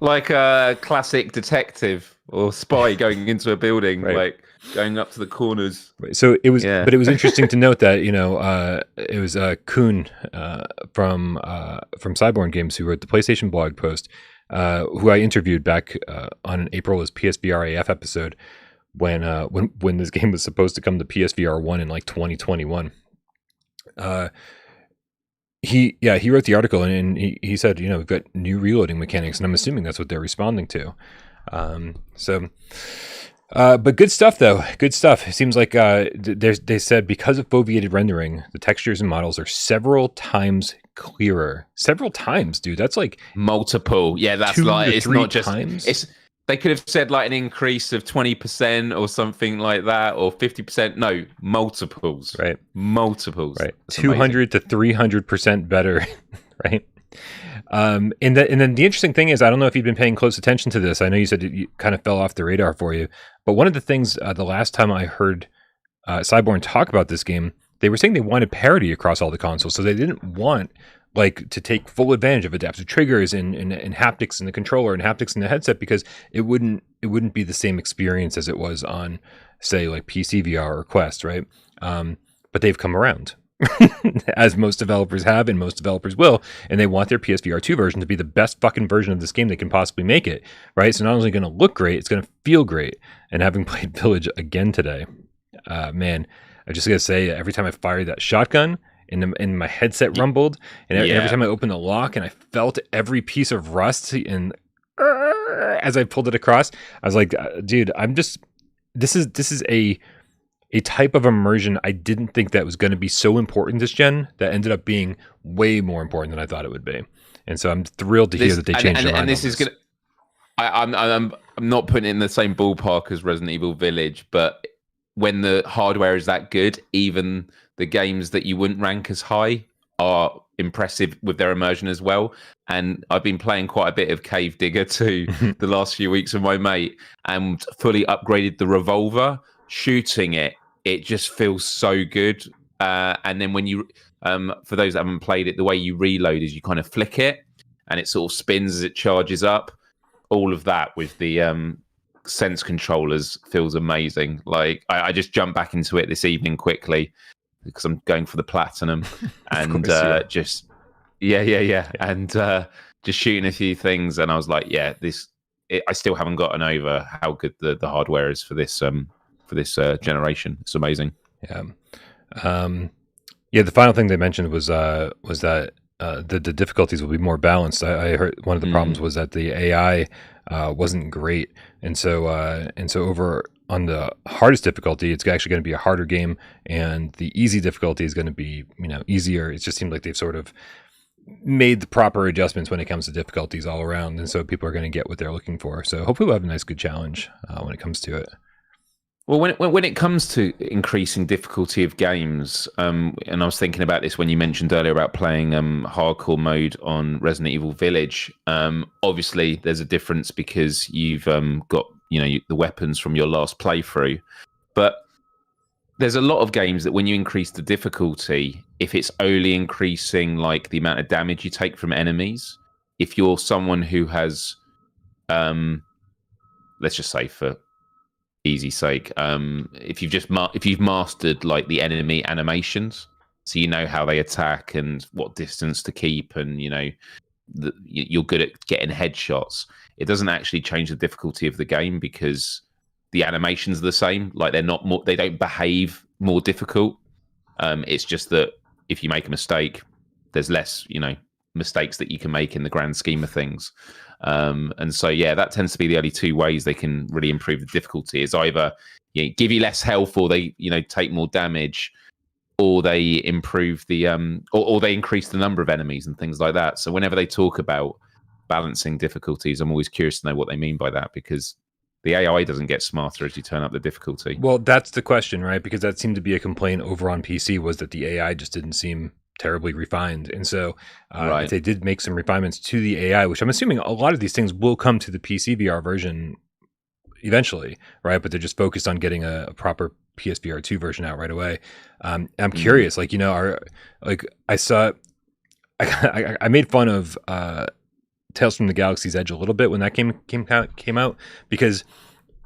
Like a classic detective or spy going into a building, right. Like going up to the corners. Right. So it was, but it was interesting to note that it was Kuhn from Cyborg Games who wrote the PlayStation blog post, who I interviewed back on April's PSVR AF episode when this game was supposed to come to PSVR 1 in like 2021. He wrote the article and he said, we've got new reloading mechanics, and I'm assuming that's what they're responding to. But good stuff though. Good stuff. It seems like they said because of foveated rendering, the textures and models are several times clearer. Several times, dude. That's like multiple. Yeah, that's like it's not just times. They could have said like an increase of 20% or something like that, or 50%. No, multiples. Right. Multiples. Right. 200 to 300% better. Right. And then the interesting thing is, I don't know if you've been paying close attention to this. I know you said it kind of fell off the radar for you, but one of the things the last time I heard Cyborg talk about this game, they were saying they wanted parity across all the consoles, so they didn't want like to take full advantage of adaptive triggers and haptics in the controller and haptics in the headset, because it wouldn't be the same experience as it was on, say, like PCVR or Quest, right? But they've come around. As most developers have and most developers will, and they want their PSVR2 version to be the best fucking version of this game they can possibly make it, right? So not only going to look great, it's going to feel great. And having played Village again today, man, I just got to say, every time I fired that shotgun and my headset rumbled, and every time I opened the lock and I felt every piece of rust and as I pulled it across, I was like, dude, this is a type of immersion I didn't think that was going to be so important this gen, that ended up being way more important than I thought it would be. And so I'm thrilled to hear that they changed their mind. And this is going to, I'm not putting it in the same ballpark as Resident Evil Village, but when the hardware is that good, even the games that you wouldn't rank as high are impressive with their immersion as well. And I've been playing quite a bit of Cave Digger 2 the last few weeks with my mate, and fully upgraded the revolver. Shooting it just feels so good. And then when you, for those that haven't played it, the way you reload is you kind of flick it and it sort of spins as it charges up. All of that with the sense controllers feels amazing. Like I just jumped back into it this evening quickly because I'm going for the platinum, and just and just shooting a few things, and I was like, I still haven't gotten over how good the hardware is for this generation. It's amazing. The final thing they mentioned was that the difficulties will be more balanced. I heard one of the problems was that the AI wasn't great, and so over on the hardest difficulty, it's actually going to be a harder game, and the easy difficulty is going to be easier. It just seemed like they've sort of made the proper adjustments when it comes to difficulties all around, and so people are going to get what they're looking for. So hopefully we'll have a nice good challenge when it comes to it. Well, when it comes to increasing difficulty of games, and I was thinking about this when you mentioned earlier about playing hardcore mode on Resident Evil Village. Obviously, there's a difference because you've got the weapons from your last playthrough, but there's a lot of games that when you increase the difficulty, if it's only increasing like the amount of damage you take from enemies, if you're someone who has, let's just say for easy sake, if you've mastered like the enemy animations, so you know how they attack and what distance to keep, and you know you're good at getting headshots, it doesn't actually change the difficulty of the game because the animations are the same. Like they don't behave more difficult. It's just that if you make a mistake, there's less, mistakes that you can make in the grand scheme of things. And so, yeah, that tends to be the only two ways they can really improve the difficulty is either give you less health, or they, take more damage, or they improve the, or they increase the number of enemies and things like that. So whenever they talk about balancing difficulties, I'm always curious to know what they mean by that, because the AI doesn't get smarter as you turn up the difficulty. Well, that's the question, right? Because that seemed to be a complaint over on PC, was that the AI just didn't seem terribly refined. And so if they did make some refinements to the AI, which I'm assuming a lot of these things will come to the PCVR version eventually, right? But they're just focused on getting a proper PSVR2 version out right away. I'm curious, I saw, I made fun of Tales from the Galaxy's Edge a little bit when that came out, because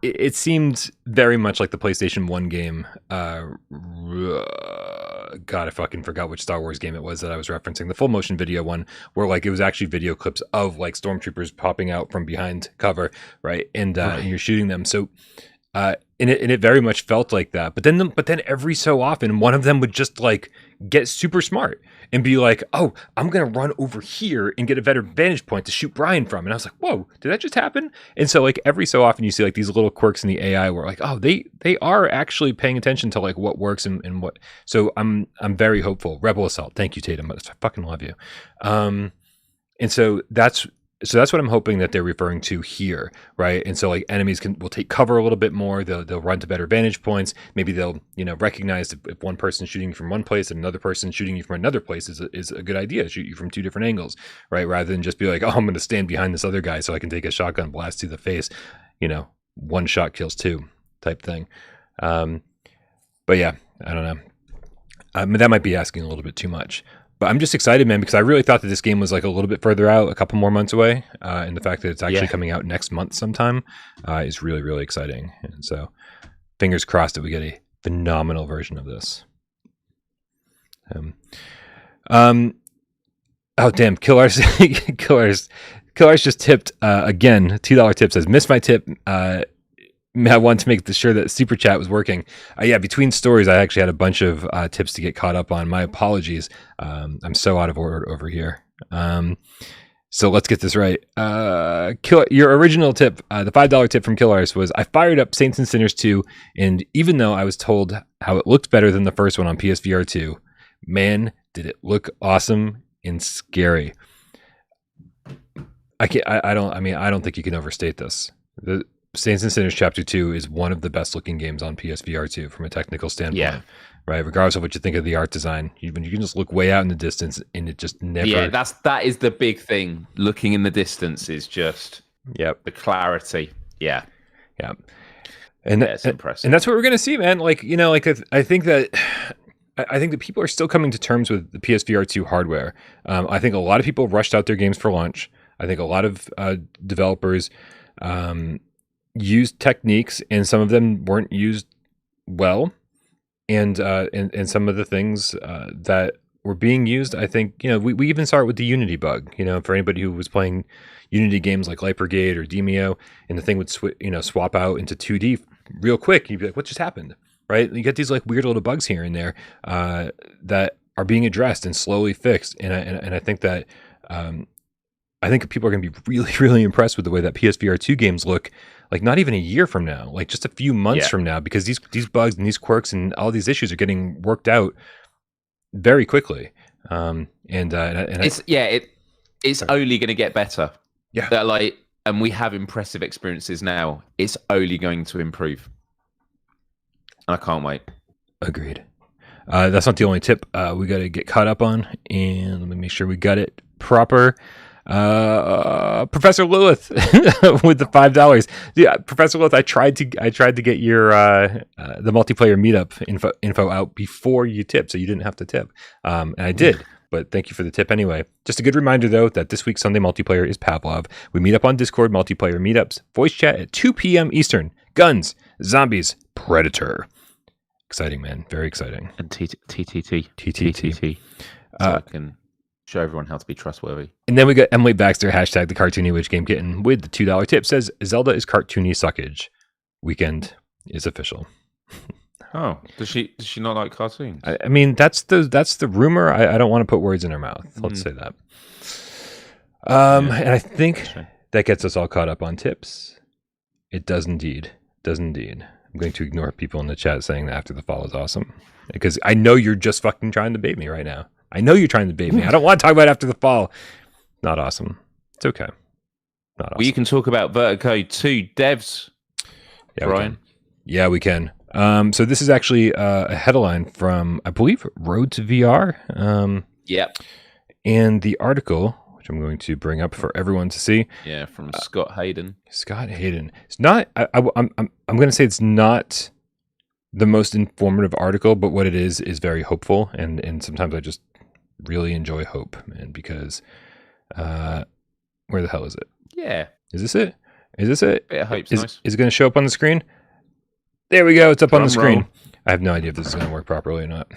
it seemed very much like the PlayStation 1 game. God, I fucking forgot which Star Wars game it was that I was referencing. The full motion video one, where like it was actually video clips of like stormtroopers popping out from behind cover, right? And you're shooting them. So and it very much felt like that. But then every so often, one of them would just like get super smart and be like, "Oh, I'm gonna run over here and get a better vantage point to shoot Bryan from." And I was like, "Whoa, did that just happen?" And so like every so often, you see like these little quirks in the AI where like, oh, they are actually paying attention to like what works and what. So I'm very hopeful. Rebel Assault, thank you, Tatum. I fucking love you. And so that's what I'm hoping that they're referring to here, right? And so like enemies will take cover a little bit more. They'll run to better vantage points. Maybe they'll recognize if one person's shooting you from one place and another person shooting you from another place is a good idea. Shoot you from two different angles, right? Rather than just be like, oh, I'm going to stand behind this other guy so I can take a shotgun blast to the face. One shot kills two type thing. But yeah, I don't know. That might be asking a little bit too much. But I'm just excited, man, because I really thought that this game was like a little bit further out, a couple more months away. And the fact that it's actually coming out next month sometime is really, really exciting. And so fingers crossed that we get a phenomenal version of this. Oh, damn. Killers just tipped again. $2 tip says, missed my tip. I wanted to make sure that Super Chat was working. Between stories, I actually had a bunch of tips to get caught up on. My apologies. I'm so out of order over here. So let's get this right. Your original tip, the $5 tip from Killers was, I fired up Saints and Sinners 2, and even though I was told how it looked better than the first one on PSVR 2, man, did it look awesome and scary. I don't think you can overstate this. The Saints and Sinners Chapter 2 is one of the best looking games on PSVR 2 from a technical standpoint, right? Regardless of what you think of the art design, you can just look way out in the distance and it just never... Yeah, that is the big thing. Looking in the distance is just the clarity. Yeah. And it's impressive. And that's what we're going to see, man. I think that people are still coming to terms with the PSVR 2 hardware. I think a lot of people rushed out their games for launch. I think a lot of developers used techniques, and some of them weren't used well. And some of the things that were being used, I think, we even saw it with the Unity bug. For anybody who was playing Unity games like Light Brigade or Demio, and the thing would swap out into 2D real quick, you'd be like, what just happened? Right? You get these like weird little bugs here and there that are being addressed and slowly fixed. And I think that I think people are going to be really, really impressed with the way that PSVR 2 games look, like not even a year from now, like just a few months from now, because these bugs and these quirks and all these issues are getting worked out very quickly. It's only going to get better. Yeah. And we have impressive experiences now. It's only going to improve. And I can't wait. Agreed. That's not the only tip we got to get caught up on, and let me make sure we got it proper. Professor Lilith with the $5. Yeah, Professor Lilith, I tried to get your the multiplayer meetup info out before you tipped, so you didn't have to tip, and I did. But thank you for the tip anyway. Just a good reminder, though, that this week's Sunday multiplayer is Pavlov. We meet up on Discord, multiplayer meetups, voice chat at 2 p.m. Eastern. Guns, zombies, Predator. Exciting, man. Very exciting. And TTT. So I can show everyone how to be trustworthy. And then we got Emily Baxter, hashtag the cartoony witch game kitten, with the $2 tip, says Zelda is cartoony suckage. Weekend is official. Oh, does she not like cartoons? I mean, that's the rumor. I don't want to put words in her mouth. Let's say that. And I think that gets us all caught up on tips. It does indeed. I'm going to ignore people in the chat saying that after the fall is awesome, because I know you're just fucking trying to bait me right now. I know you're trying to bait me. I don't want to talk about after the fall. Not awesome. It's okay. Not awesome. Well, you can talk about Vertigo 2 devs, Bryan. Yeah, we can. So this is actually a headline from, I believe, Road to VR. Yep. And the article, which I'm going to bring up for everyone to see. Yeah, from Scott Hayden. Scott Hayden. It's not. I'm going to say it's not the most informative article, but what it is very hopeful, and sometimes I just really enjoy hope, man. Because where the hell is it? Yeah. Is this it? Is this it? Yeah, hope's is, nice. Is it going to show up on the screen? There we go. It's up on the screen. Roll. I have no idea if this is going to work properly or not.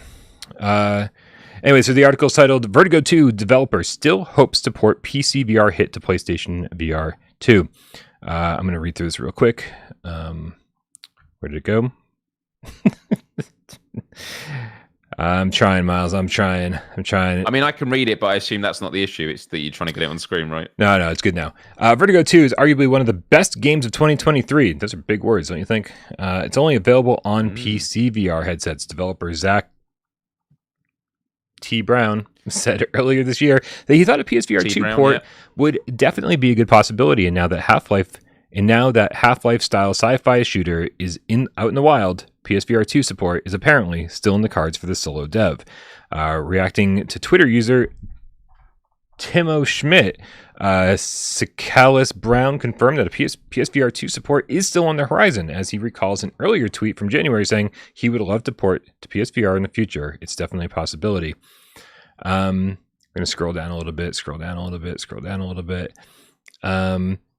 Anyway, so the article is titled Vertigo 2 developer still hopes to port PCVR hit to PlayStation VR2. I'm going to read through this real quick. Where did it go? I'm trying, Myles. I'm trying. I mean, I can read it, but I assume that's not the issue. It's that you're trying to get it on screen, right? No, it's good now. Vertigo 2 is arguably one of the best games of 2023. Those are big words, don't you think? It's only available on PCVR headsets. Developer Zach T. Brown said earlier this year that he thought a PSVR 2 port would definitely be a good possibility, and now that Half-Life style sci-fi shooter is out in the wild, PSVR 2 support is apparently still in the cards for the solo dev. Reacting to Twitter user Timo Schmidt, Cicalis Brown confirmed that a PSVR 2 support is still on the horizon, as he recalls an earlier tweet from January saying he would love to port to PSVR in the future. It's definitely a possibility. I'm going to scroll down a little bit.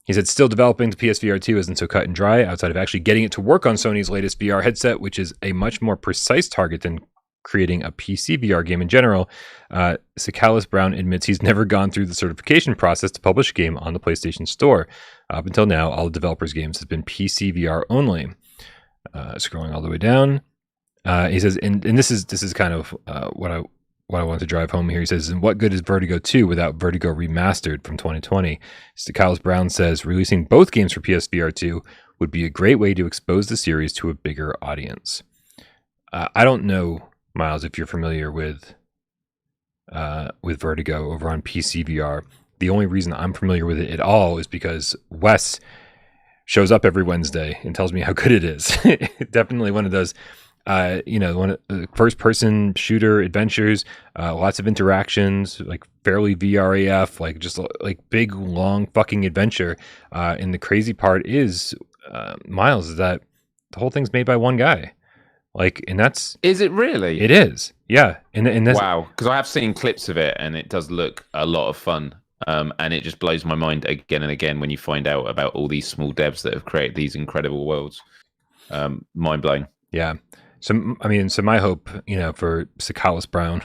He said still developing the PSVR 2 isn't so cut and dry outside of actually getting it to work on Sony's latest VR headset, which is a much more precise target than creating a PC VR game in general. Cicalis Brown admits he's never gone through the certification process to publish a game on the PlayStation Store. Up until now, all the developers' games have been PC VR only. Scrolling all the way down, he says, and this is kind of what I want to drive home here. He says, and what good is Vertigo 2 without Vertigo Remastered from 2020? Cicalis Brown says, releasing both games for PSVR 2 would be a great way to expose the series to a bigger audience. I don't know, Myles, if you're familiar with Vertigo over on PCVR. The only reason I'm familiar with it at all is because Wes shows up every Wednesday and tells me how good it is. Definitely one of those, one of the first-person shooter adventures, lots of interactions, like fairly VR AF, like just like big, long fucking adventure. And the crazy part is, Myles, is that the whole thing's made by one guy. Is it really? It is, yeah. And that's, wow, because I have seen clips of it, and it does look a lot of fun. And it just blows my mind again and again when you find out about all these small devs that have created these incredible worlds. Mind blowing. Yeah. So my hope, for Cicalis Brown,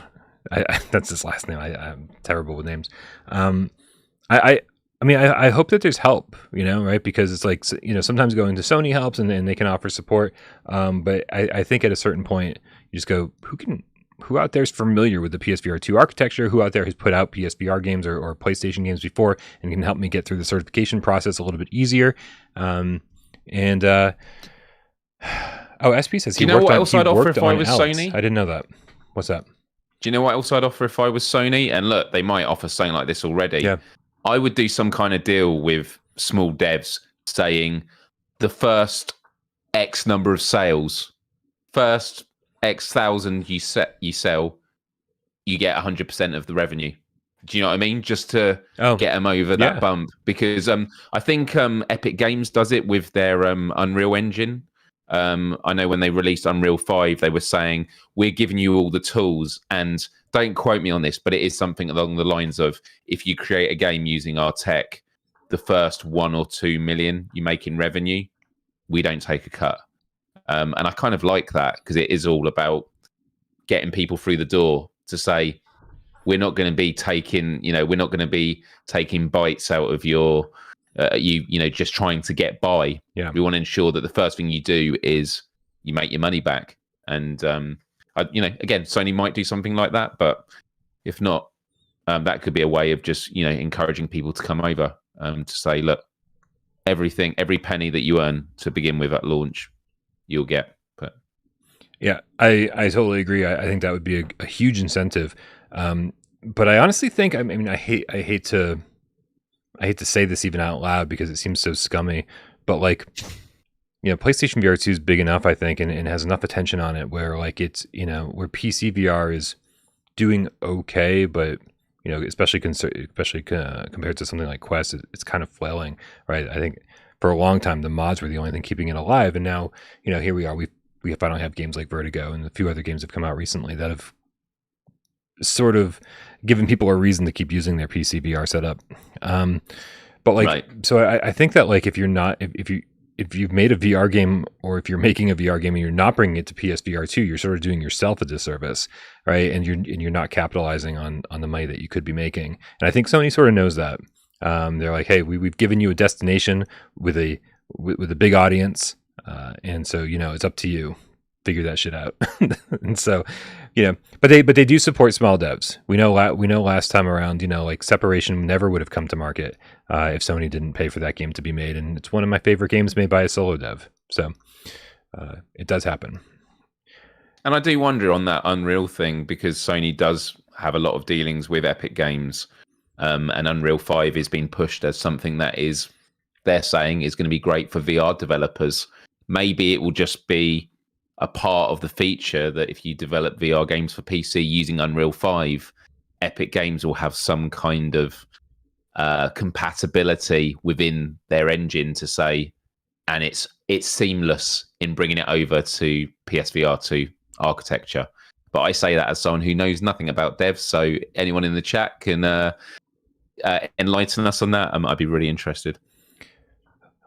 that's his last name. I'm terrible with names. I hope that there's help, right? Because it's like, sometimes going to Sony helps and they can offer support. But I think at a certain point, you just go, who out there is familiar with the PSVR 2 architecture? Who out there has put out PSVR games or PlayStation games before and can help me get through the certification process a little bit easier? SP says he worked on else I'd offer if I was Alex. Sony? I didn't know that. What's that? Do you know what else I'd offer if I was Sony? And look, they might offer something like this already. Yeah. I would do some kind of deal with small devs saying the first X number of sales, first X thousand you sell, you get 100% of the revenue Do you know what I mean? Just to get them over that bump. Because I think Epic Games does it with their Unreal Engine. I know when they released Unreal 5, they were saying, we're giving you all the tools. And don't quote me on this, but it is something along the lines of, if you create a game using our tech, the first 1 or 2 million you make in revenue, we don't take a cut. And I kind of like that, because it is all about getting people through the door to say, we're not going to be taking, we're not going to be taking bites out of your, just trying to get by. Yeah. We want to ensure that the first thing you do is you make your money back. And, again, Sony might do something like that, but if not, that could be a way of just, encouraging people to come over to say, look, every penny that you earn to begin with at launch, you'll get. But yeah, I totally agree. I think that would be a huge incentive. But I honestly think, I mean, I hate to say this even out loud because it seems so scummy, but like, PlayStation VR2 is big enough, I think, and has enough attention on it where like it's, where PCVR is doing okay, but especially compared to something like Quest, it's kind of flailing, right? I think for a long time the mods were the only thing keeping it alive, and now here we are. We finally have games like Vertigo, and a few other games have come out recently that have sort of given people a reason to keep using their PCVR setup. But like, right. So I think that like if you've made a VR game, or if you're making a VR game and you're not bringing it to PSVR2, you're sort of doing yourself a disservice, right? And you're not capitalizing on the money that you could be making. And I think Sony sort of knows that. They're like, hey, we've given you a destination with a big audience, and so it's up to you. Figure that shit out. And so, but they do support small devs. We know last time around, like Separation never would have come to market if Sony didn't pay for that game to be made, and it's one of my favorite games made by a solo dev. So it does happen. And I do wonder on that Unreal thing, because Sony does have a lot of dealings with Epic Games, and Unreal 5 is being pushed as something that they're saying is going to be great for VR developers. Maybe it will just be a part of the feature that if you develop VR games for PC using Unreal 5, Epic Games will have some kind of compatibility within their engine to say, and it's seamless in bringing it over to PSVR2 architecture. But I say that as someone who knows nothing about devs, so anyone in the chat can enlighten us on that. I'd be really interested.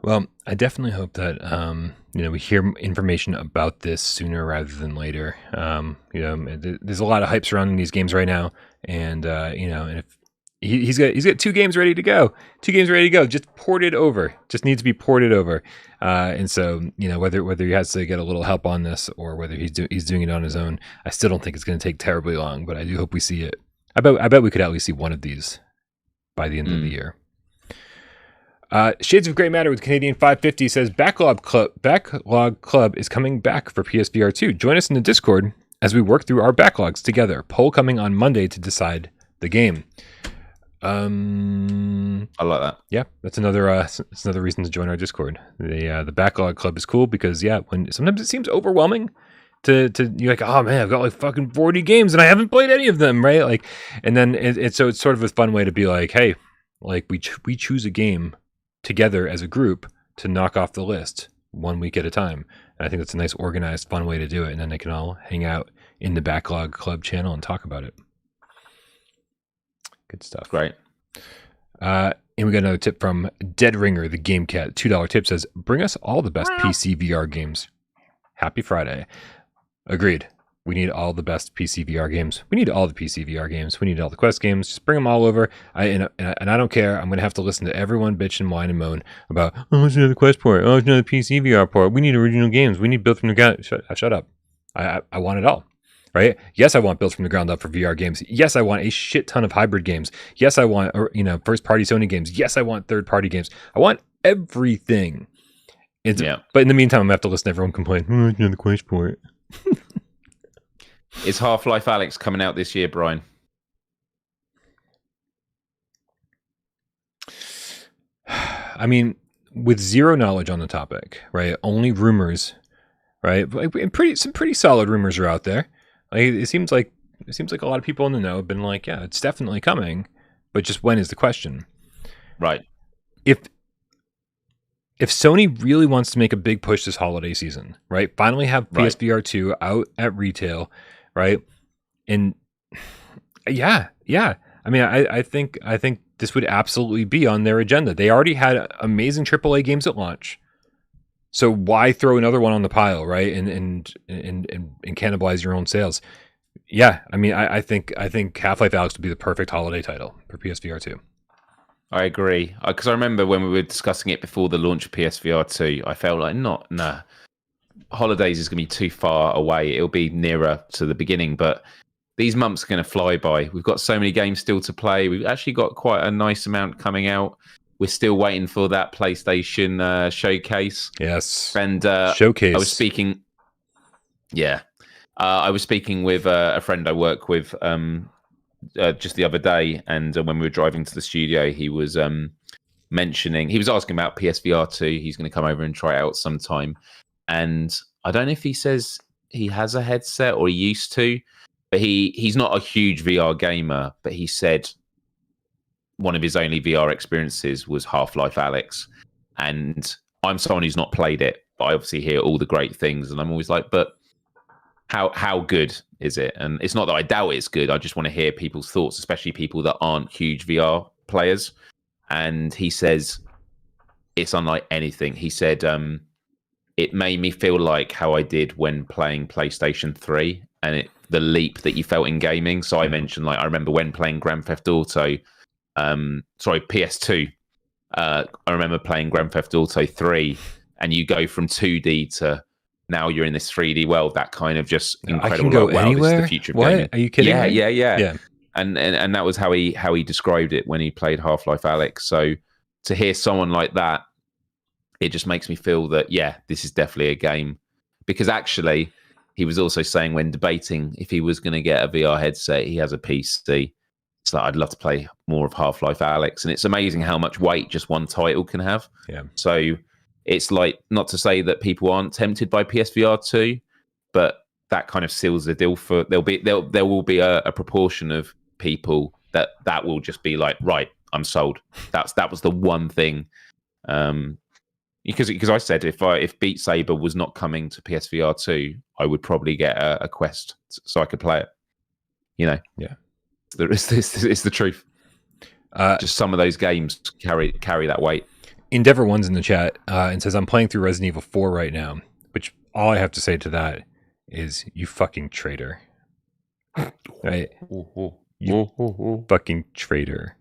Well, I definitely hope that we hear information about this sooner rather than later. There's a lot of hype surrounding these games right now, and and if he's got 2 games ready to go, just ported over, just needs to be ported over, and so whether he has to get a little help on this or whether he's doing it on his own, I still don't think it's going to take terribly long, but I do hope we see it. I bet we could at least see one of these by the end of the year. Shades of Grey Matter with Canadian 550 says Backlog Club is coming back for PSVR2. Join us in the Discord as we work through our backlogs together. Poll coming on Monday to decide the game. I like that. Yeah, that's another reason to join our Discord. The Backlog Club is cool because when sometimes it seems overwhelming to you're like, oh man, I've got like fucking 40 games and I haven't played any of them, right? Like, and then it's sort of a fun way to be like, hey, like we choose a game together as a group to knock off the list 1 week at a time. And I think that's a nice organized, fun way to do it. And then they can all hang out in the Backlog Club channel and talk about it. Good stuff. Great. And we got another tip from Dead Ringer, the Game Cat. $2 tip says, bring us all the best PC VR games. Happy Friday. Agreed. We need all the best PC VR games. We need all the PC VR games. We need all the Quest games. Just bring them all over. And I don't care. I'm going to have to listen to everyone bitch and whine and moan about, oh, it's another Quest port. Oh, it's another PC VR port. We need original games. We need built from the ground. Shut up. I want it all. Right? Yes, I want built from the ground up for VR games. Yes, I want a shit ton of hybrid games. Yes, I want first-party Sony games. Yes, I want third-party games. I want everything. But in the meantime, I'm going to have to listen to everyone complain, oh, it's another Quest port. Is Half-Life Alyx coming out this year, Bryan? I mean, with zero knowledge on the topic, right? Only rumors, right? Some pretty solid rumors are out there. Like it seems like a lot of people in the know have been like, yeah, it's definitely coming. but just when is the question. Right. If Sony really wants to make a big push this holiday season, right? Finally have PSVR2 out at retail, right? And yeah. I mean, I think this would absolutely be on their agenda. They already had amazing AAA games at launch, so why throw another one on the pile, right? And cannibalize your own sales. Yeah, I mean, I think Half-Life Alyx would be the perfect holiday title for PSVR2. I agree, because I remember when we were discussing it before the launch of PSVR2, I felt like, nah, holidays is going to be too far away. It'll be nearer to the beginning, but these months are going to fly by. We've got so many games still to play. We've actually got quite a nice amount coming out. We're still waiting for that PlayStation showcase. Yes, and showcase. I was speaking. Yeah, I was speaking with a friend I work with just the other day, and when we were driving to the studio, he was mentioning. He was asking about PSVR2. He's going to come over and try it out sometime. And I don't know if he says he has a headset or he used to. But he's not a huge VR gamer, but he said one of his only VR experiences was Half-Life Alyx. And I'm someone who's not played it, but I obviously hear all the great things. And I'm always like, but how good is it? And it's not that I doubt it's good. I just want to hear people's thoughts, especially people that aren't huge VR players. And he says it's unlike anything. He said it made me feel like how I did when playing PlayStation 3 and the leap that you felt in gaming. So I mentioned, like, I remember when playing Grand Theft Auto, PS2, I remember playing Grand Theft Auto 3, and you go from 2D to now you're in this 3D world. That kind of just incredible. I can go anywhere? This is the future of what? gaming. Are you kidding me? Yeah. And that was how he described it when he played Half-Life Alyx. So to hear someone like that, it just makes me feel that, yeah, this is definitely a game. Because actually, he was also saying when debating if he was going to get a VR headset, he has a PC. So I'd love to play more of Half-Life Alyx. And it's amazing how much weight just one title can have. Yeah. So it's like, not to say that people aren't tempted by PSVR 2, but that kind of seals the deal for there will be a proportion of people that will just be like, right, I'm sold. That was the one thing. Because I said if Beat Saber was not coming to PSVR 2, I would probably get a Quest so I could play it. You know, yeah, it's the truth. Just some of those games carry that weight. Endeavor One's in the chat and says, I'm playing through Resident Evil 4 right now, which all I have to say to that is, you fucking traitor. Right? You fucking traitor.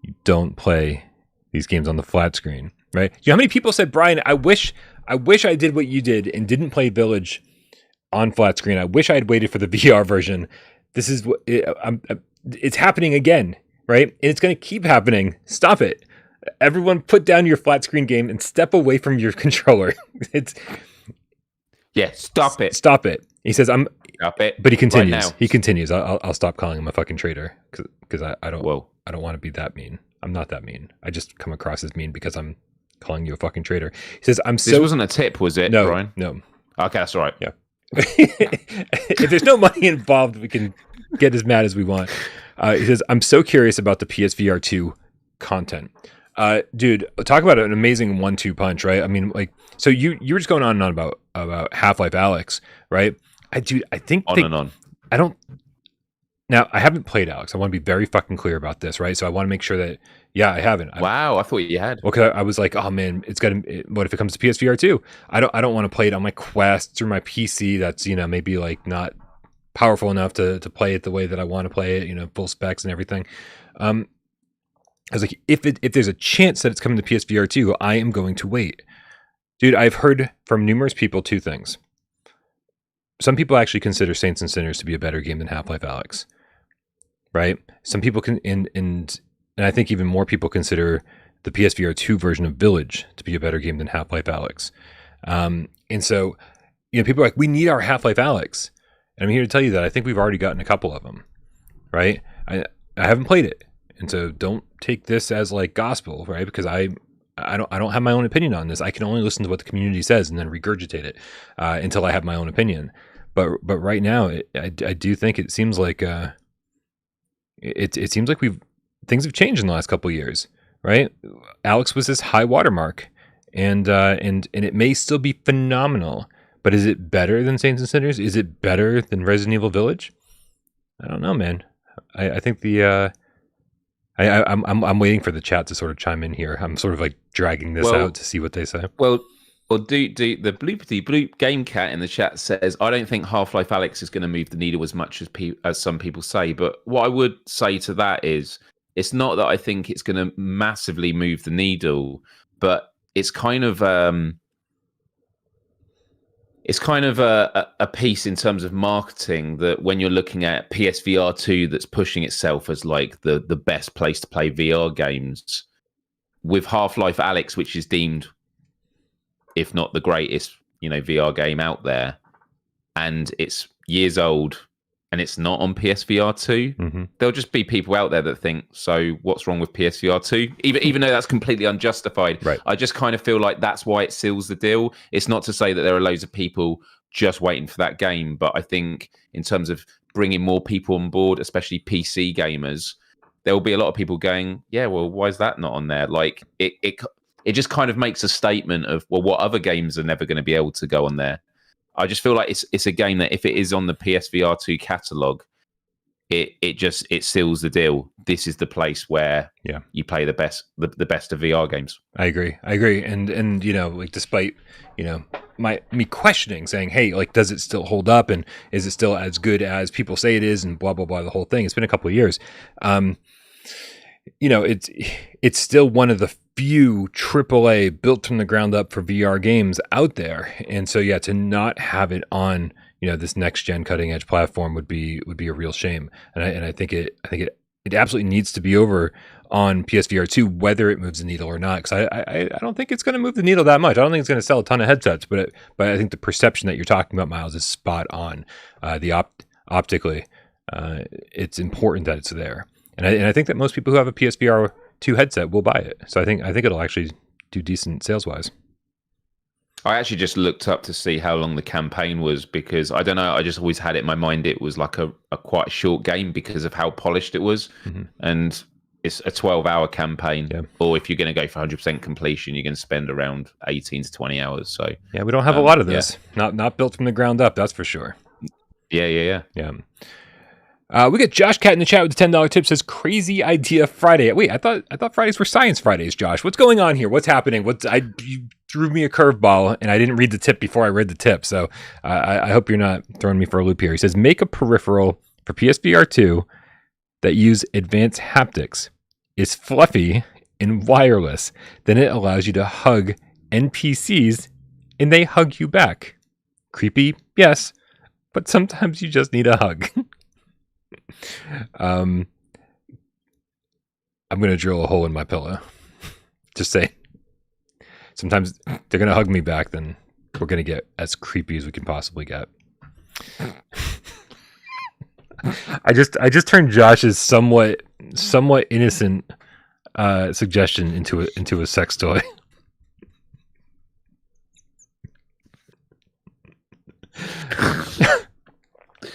You don't play these games on the flat screen, right? You know how many people said, Bryan, I wish I did what you did and didn't play Village on flat screen. I wish I had waited for the VR version. This is what it's happening again, right? And it's going to keep happening. Stop it. Everyone put down your flat screen game and step away from your controller. Stop it. Stop it. He says, Stop it. But he continues. Right now. He continues. I'll stop calling him a fucking traitor because I don't. Whoa. I don't want to be that mean. I'm not that mean. I just come across as mean because I'm calling you a fucking traitor. He says, This wasn't a tip, was it, Bryan? No. Okay, that's all right. Yeah. If there's no money involved, we can get as mad as we want. He says, I'm so curious about the PSVR2 content. Dude, talk about an amazing 1-2 punch, right? I mean, like, so you were just going on and on about Half-Life Alyx, right? I think on and on. Now, I haven't played Alyx. I want to be very fucking clear about this, right? So I want to make sure that, yeah, I haven't. Wow, I thought you had. Well, cause I was like, oh man, what if it comes to PSVR 2? I don't want to play it on my Quest or my PC. That's, maybe like not powerful enough to play it the way that I want to play it, full specs and everything. I was like, if there's a chance that it's coming to PSVR 2, I am going to wait. Dude, I've heard from numerous people two things. Some people actually consider Saints and Sinners to be a better game than Half-Life Alyx, right? Some people can, and I think even more people consider the PSVR 2 version of Village to be a better game than Half-Life Alyx. And so, people are like, we need our Half-Life Alyx. And I'm here to tell you that I think we've already gotten a couple of them, right? I haven't played it. And so don't take this as like gospel, right? Because I don't have my own opinion on this. I can only listen to what the community says and then regurgitate it until I have my own opinion. But right now, I do think it seems like it seems like things have changed in the last couple of years, right? Alex was this high watermark, and it may still be phenomenal, but is it better than Saints and Sinners? Is it better than Resident Evil Village? I don't know, man. I think I'm waiting for the chat to sort of chime in here. I'm sort of like dragging this out to see what they say. Well, do the bloopity bloop game cat in the chat says, I don't think Half-Life Alyx is going to move the needle as much as some people say. But what I would say to that is, it's not that I think it's going to massively move the needle, but it's kind of a piece in terms of marketing that when you're looking at PSVR2 that's pushing itself as like the best place to play VR games, with Half-Life Alyx, which is deemed, if not the greatest, VR game out there, and it's years old and it's not on PSVR2, there'll just be people out there that think, so what's wrong with PSVR2? Even though that's completely unjustified. Right. I just kind of feel like that's why it seals the deal. It's not to say that there are loads of people just waiting for that game, but I think in terms of bringing more people on board, especially PC gamers, there will be a lot of people going, yeah, well, why is that not on there? Like, it just kind of makes a statement of, well, what other games are never going to be able to go on there? I just feel like it's a game that if it is on the PSVR2 catalog, it seals the deal. This is the place where you play the best of VR games. I agree, and like despite me questioning, saying, hey, like, does it still hold up, and is it still as good as people say it is, and blah blah blah, the whole thing. It's been a couple of years. It's still one of the few AAA built from the ground up for VR games out there, and so to not have it on this next gen cutting edge platform would be a real shame. And I think it absolutely needs to be over on PSVR2, whether it moves the needle or not. Because I don't think it's going to move the needle that much. I don't think it's going to sell a ton of headsets, but I think the perception that you're talking about, Myles, is spot on. Optically, it's important that it's there. And I think that most people who have a PSVR2 headset will buy it. So I think it'll actually do decent sales wise. I actually just looked up to see how long the campaign was, because I don't know, I just always had it in my mind it was like a quite short game because of how polished it was. And it's a 12-hour campaign, or if you're going to go for 100% completion, you're going to spend around 18 to 20 hours. So we don't have a lot of this. Not built from the ground up, that's for sure. Yeah. We got Josh Cat in the chat with the $10 tip, says crazy idea Friday. Wait, I thought Fridays were Science Fridays, Josh. What's going on here? What's happening? You threw me a curveball and I didn't read the tip before I read the tip. So I hope you're not throwing me for a loop here. He says, make a peripheral for PSVR2 that use advanced haptics, is fluffy and wireless. Then it allows you to hug NPCs and they hug you back. Creepy, yes, but sometimes you just need a hug. I'm going to drill a hole in my pillow. Just say, sometimes they're going to hug me back, then we're going to get as creepy as we can possibly get. I just turned Josh's somewhat innocent suggestion into a sex toy.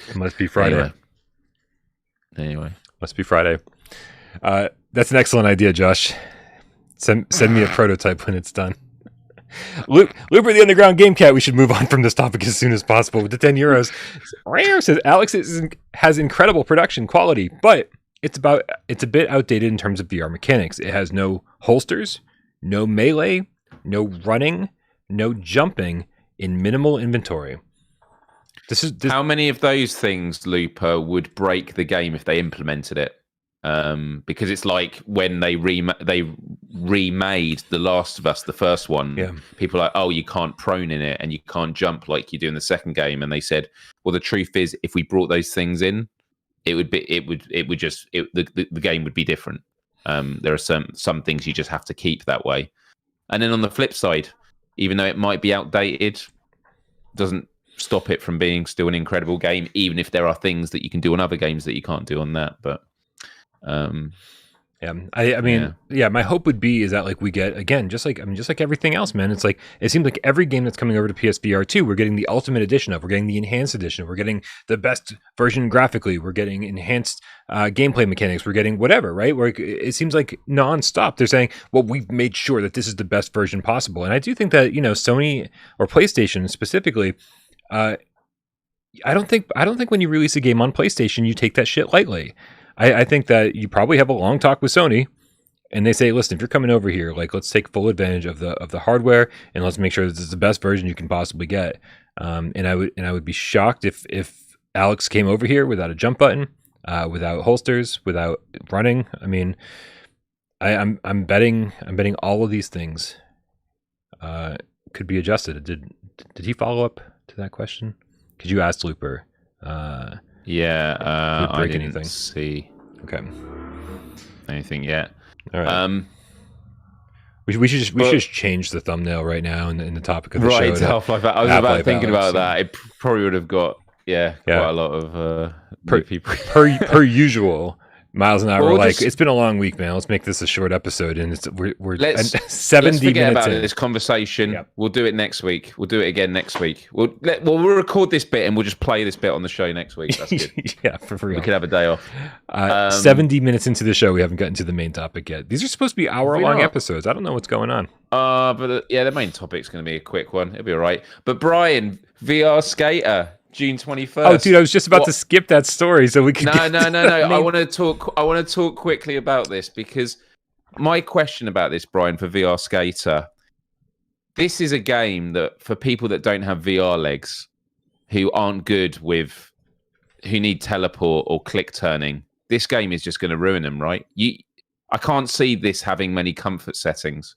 It must be Friday. Anyway, must be Friday. That's an excellent idea, Josh. Send me a prototype when it's done. Looper the Underground Game Cat. We should move on from this topic as soon as possible with the €10. Rare says Alex has incredible production quality, but it's a bit outdated in terms of VR mechanics. It has no holsters, no melee, no running, no jumping, in minimal inventory. How many of those things, Looper, would break the game if they implemented it? Because it's like when they remade The Last of Us, the first one. Yeah. People are like, oh, you can't prone in it and you can't jump like you do in the second game. And they said, well, the truth is, if we brought those things in, the game would be different. There are some things you just have to keep that way. And then on the flip side, even though it might be outdated, doesn't stop it from being still an incredible game, even if there are things that you can do on other games that you can't do on that. But Yeah, I mean, my hope would be is that like we get again, just like everything else, man. It's like it seems like every game that's coming over to PSVR2, we're getting the ultimate edition of, we're getting the enhanced edition, we're getting the best version graphically, we're getting enhanced gameplay mechanics, we're getting whatever, right? Where it seems like nonstop they're saying, well, we've made sure that this is the best version possible, and I do think that Sony or PlayStation specifically. I don't think when you release a game on PlayStation, you take that shit lightly. I think that you probably have a long talk with Sony, and they say, "Listen, if you're coming over here, like let's take full advantage of the hardware, and let's make sure this is the best version you can possibly get." And I would be shocked if Alex came over here without a jump button, without holsters, without running. I mean, I'm betting all of these things could be adjusted. Did he follow up to that question? Because you asked Looper. I didn't see anything yet. All right. We should just change the thumbnail right now in the topic of the show. Right, Half-Life. I was about thinking about that. It probably would have got quite a lot of people per usual. Myles and I were like, it's been a long week, man. Let's make this a short episode, and we're 70 forget minutes about in. This conversation. Yep. We'll do it next week. We'll do it again next week. We'll record this bit and we'll just play this bit on the show next week. That's good. Yeah, for real. We could have a day off. 70 minutes into the show, we haven't gotten to the main topic yet. These are supposed to be hour-long episodes. I don't know what's going on. But the main topic's going to be a quick one. It'll be all right. But Bryan, VR Skater. June 21st. Oh, dude, I was just about to skip that story so we could. No. I want to talk quickly about this because my question about this, Bryan, for VR Skater, this is a game that for people that don't have VR legs, who aren't good with, who need teleport or click turning, this game is just going to ruin them, right? I can't see this having many comfort settings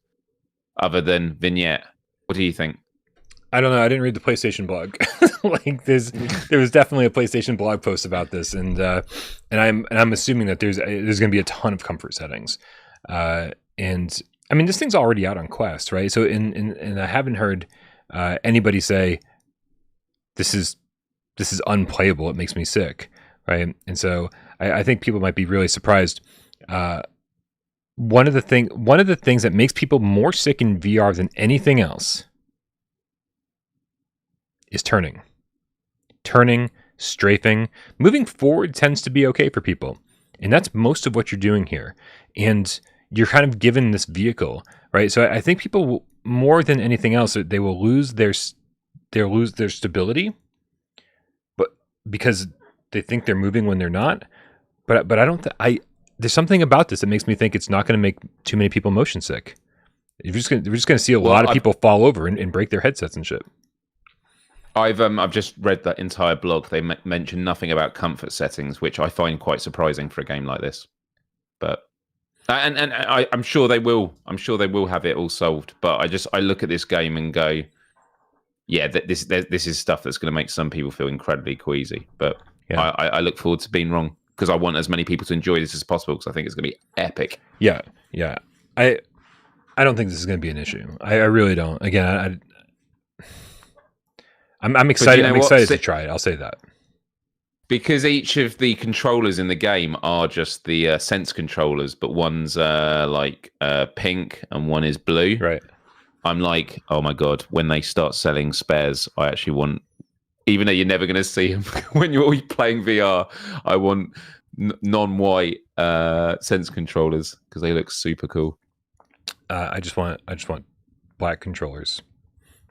other than vignette. What do you think? I don't know. I didn't read the PlayStation blog. Like there was definitely a PlayStation blog post about this, and I'm assuming that there's going to be a ton of comfort settings, and I mean this thing's already out on Quest, right? So and I haven't heard anybody say this is unplayable. It makes me sick, right? And so I think people might be really surprised. One of the things that makes people more sick in VR than anything else is turning, strafing. Moving forward tends to be okay for people, and that's most of what you're doing here. And you're kind of given this vehicle, right? So I think people will, more than anything else, they will lose their stability, but because they think they're moving when they're not. But I don't. There's something about this that makes me think it's not going to make too many people motion sick. We're just going to see a lot of people fall over and break their headsets and shit. I've just read that entire blog. They mention nothing about comfort settings, which I find quite surprising for a game like this. But and I'm sure they will. I'm sure they will have it all solved. But I look at this game and go, yeah, this is stuff that's going to make some people feel incredibly queasy. But I look forward to being wrong because I want as many people to enjoy this as possible because I think it's going to be epic. Yeah. I don't think this is going to be an issue. I really don't. Again, I'm excited. I'm excited to try it. I'll say that. Because each of the controllers in the game are just the sense controllers, but one's pink and one is blue. Right. I'm like, oh my God, when they start selling spares, I actually want, even though you're never going to see them when you're playing VR, I want non-white sense controllers because they look super cool. I just want black controllers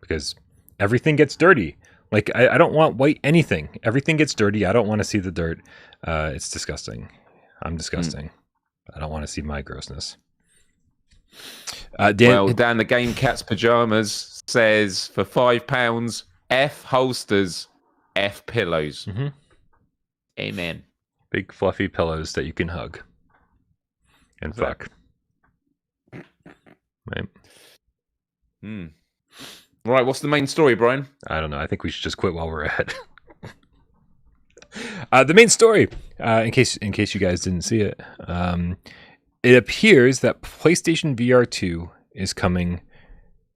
because everything gets dirty. Like I don't want white anything. Everything gets dirty. I don't want to see the dirt. It's disgusting. I'm disgusting. I don't want to see my grossness. Dan, the Game Cat's Pajamas says for £5, F holsters, F pillows. Mm-hmm. Amen. Big fluffy pillows that you can hug and fuck. Right. Right, what's the main story, Bryan? I don't know. I think we should just quit while we're ahead. The main story, in case you guys didn't see it, it appears that PlayStation VR2 is coming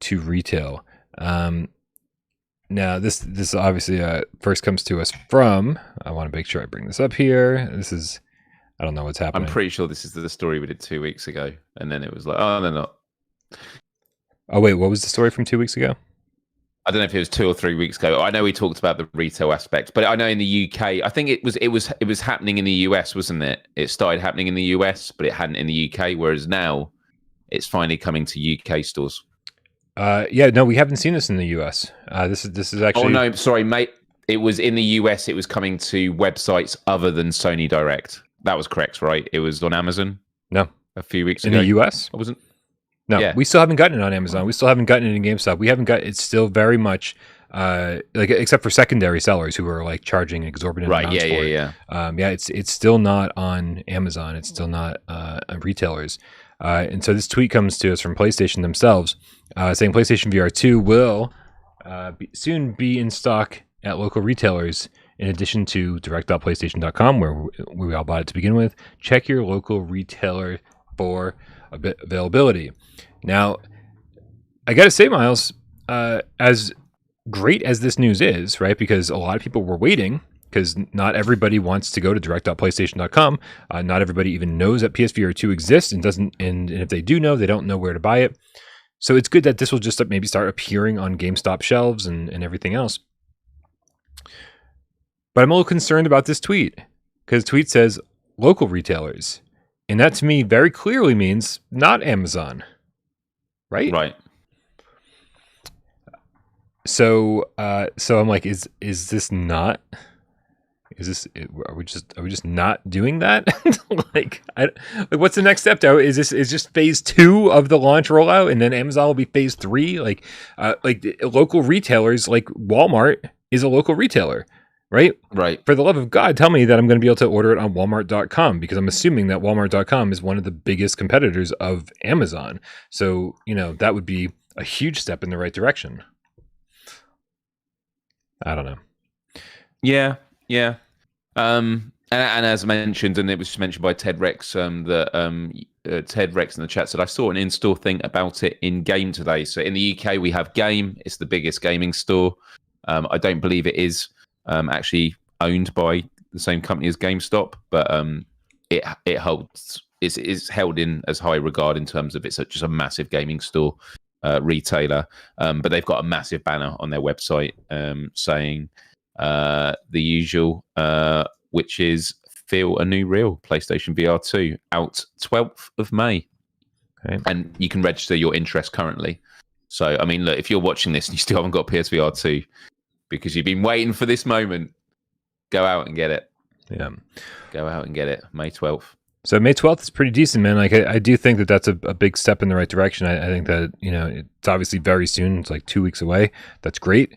to retail. Now, this obviously first comes to us from. I want to make sure I bring this up here. This is I don't know what's happening. I'm pretty sure this is the story we did 2 weeks ago, and then it was like, oh, they're not. Oh wait, what was the story from 2 weeks ago? I don't know if it was 2 or 3 weeks ago. I know we talked about the retail aspect, but I know in the UK, I think it was happening in the US, wasn't it? It started happening in the US, but it hadn't in the UK. Whereas now, it's finally coming to UK stores. Yeah, no, we haven't seen this in the US. This is actually. Oh no, sorry, mate. It was in the US. It was coming to websites other than Sony Direct. That was correct, right? It was on Amazon. No, a few weeks in ago. the US. I wasn't. No, we still haven't gotten it on Amazon. We still haven't gotten it in GameStop. We haven't got. It's still very much like except for secondary sellers who are like charging exorbitant amounts for it. Yeah, it's still not on Amazon. It's still not on retailers. And so this tweet comes to us from PlayStation themselves, saying PlayStation VR2 will soon be in stock at local retailers. In addition to direct.playstation.com, where we all bought it to begin with, check your local retailer for availability. Now, I got to say, Myles, as great as this news is, right? Because a lot of people were waiting, because not everybody wants to go to direct.playstation.com. Not everybody even knows that PSVR2 exists and doesn't. And if they do know, they don't know where to buy it. So it's good that this will just maybe start appearing on GameStop shelves and everything else. But I'm a little concerned about this tweet, because the tweet says local retailers. And that to me very clearly means not Amazon. Right? Right. So I'm like, is this not? Are we just not doing that? like, what's the next step? Though, is just phase 2 of the launch rollout, and then Amazon will be phase 3? Like local retailers, like Walmart is a local retailer. Right? Right. For the love of God, tell me that I'm going to be able to order it on Walmart.com, because I'm assuming that Walmart.com is one of the biggest competitors of Amazon. So, that would be a huge step in the right direction. I don't know. Yeah. And as mentioned, and it was mentioned by Ted Rex, that Ted Rex in the chat said, I saw an in-store thing about it in game today. So in the UK, we have Game. It's the biggest gaming store. I don't believe it is actually owned by the same company as GameStop, but it holds is held in as high regard in terms of it's just a massive gaming store retailer. But they've got a massive banner on their website saying the usual, which is feel a new real PlayStation VR2 out 12th of May. Okay. And you can register your interest currently. So, I mean, look, if you're watching this and you still haven't got PSVR2, because you've been waiting for this moment, go out and get it. Yeah. Go out and get it. May 12th. So May 12th is pretty decent, man. Like, I do think that that's a big step in the right direction. I think that, it's obviously very soon. It's like 2 weeks away. That's great.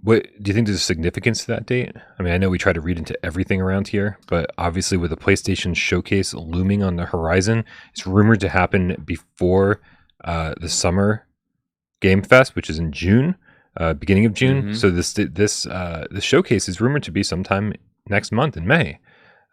What do you think there's significance to that date? I mean, I know we try to read into everything around here, but obviously with the PlayStation showcase looming on the horizon, it's rumored to happen before the summer Game Fest, which is in June. Beginning of June. Mm-hmm. So this showcase is rumored to be sometime next month in May.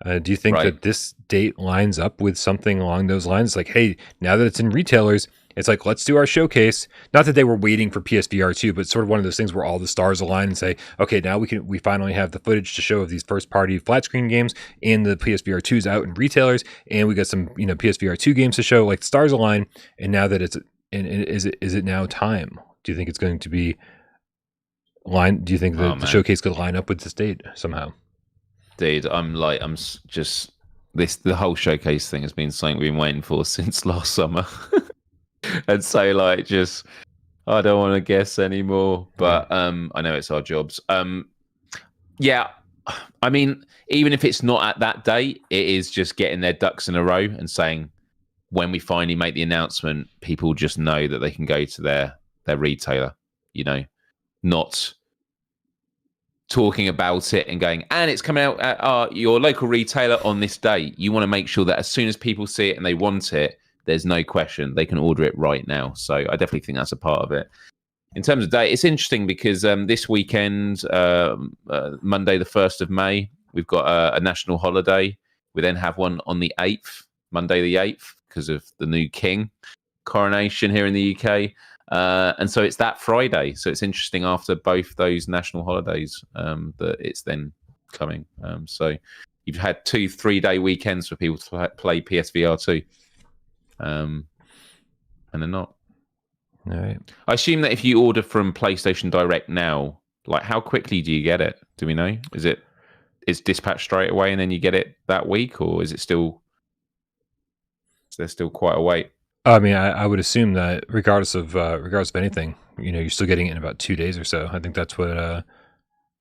Do you think that this date lines up with something along those lines? Like, hey, now that it's in retailers, it's like, let's do our showcase. Not that they were waiting for PSVR2, but sort of one of those things where all the stars align and say, okay, now we finally have the footage to show of these first party flat screen games, and the PSVR2's out in retailers, and we got some PSVR2 games to show. Like, stars align, and now that is it now time? Do you think it's going to be do you think that the showcase could line up with this date somehow? Dude, the whole showcase thing has been something we've been waiting for since last summer. And so I don't want to guess anymore, but I know it's our jobs. Yeah, I mean, even if it's not at that date, it is just getting their ducks in a row and saying, when we finally make the announcement, people just know that they can go to their retailer, not talking about it and going, and it's coming out at your local retailer on this day. You want to make sure that as soon as people see it and they want it, there's no question they can order it right now. So I definitely think that's a part of it. In terms of date, it's interesting because this weekend, Monday the 1st of May, we've got a national holiday. We then have one on the 8th, Monday the 8th, because of the new king coronation here in the UK. And so it's that Friday. So it's interesting after both those national holidays that it's then coming. So you've had 2-3 day weekends for people to play PSVR2, and they're not. All right. I assume that if you order from PlayStation Direct now, like how quickly do you get it? Do we know? Is dispatched straight away and then you get it that week, or is there still quite a wait? I mean, I would assume that regardless of anything, you're still getting it in about 2 days or so. I think that's what.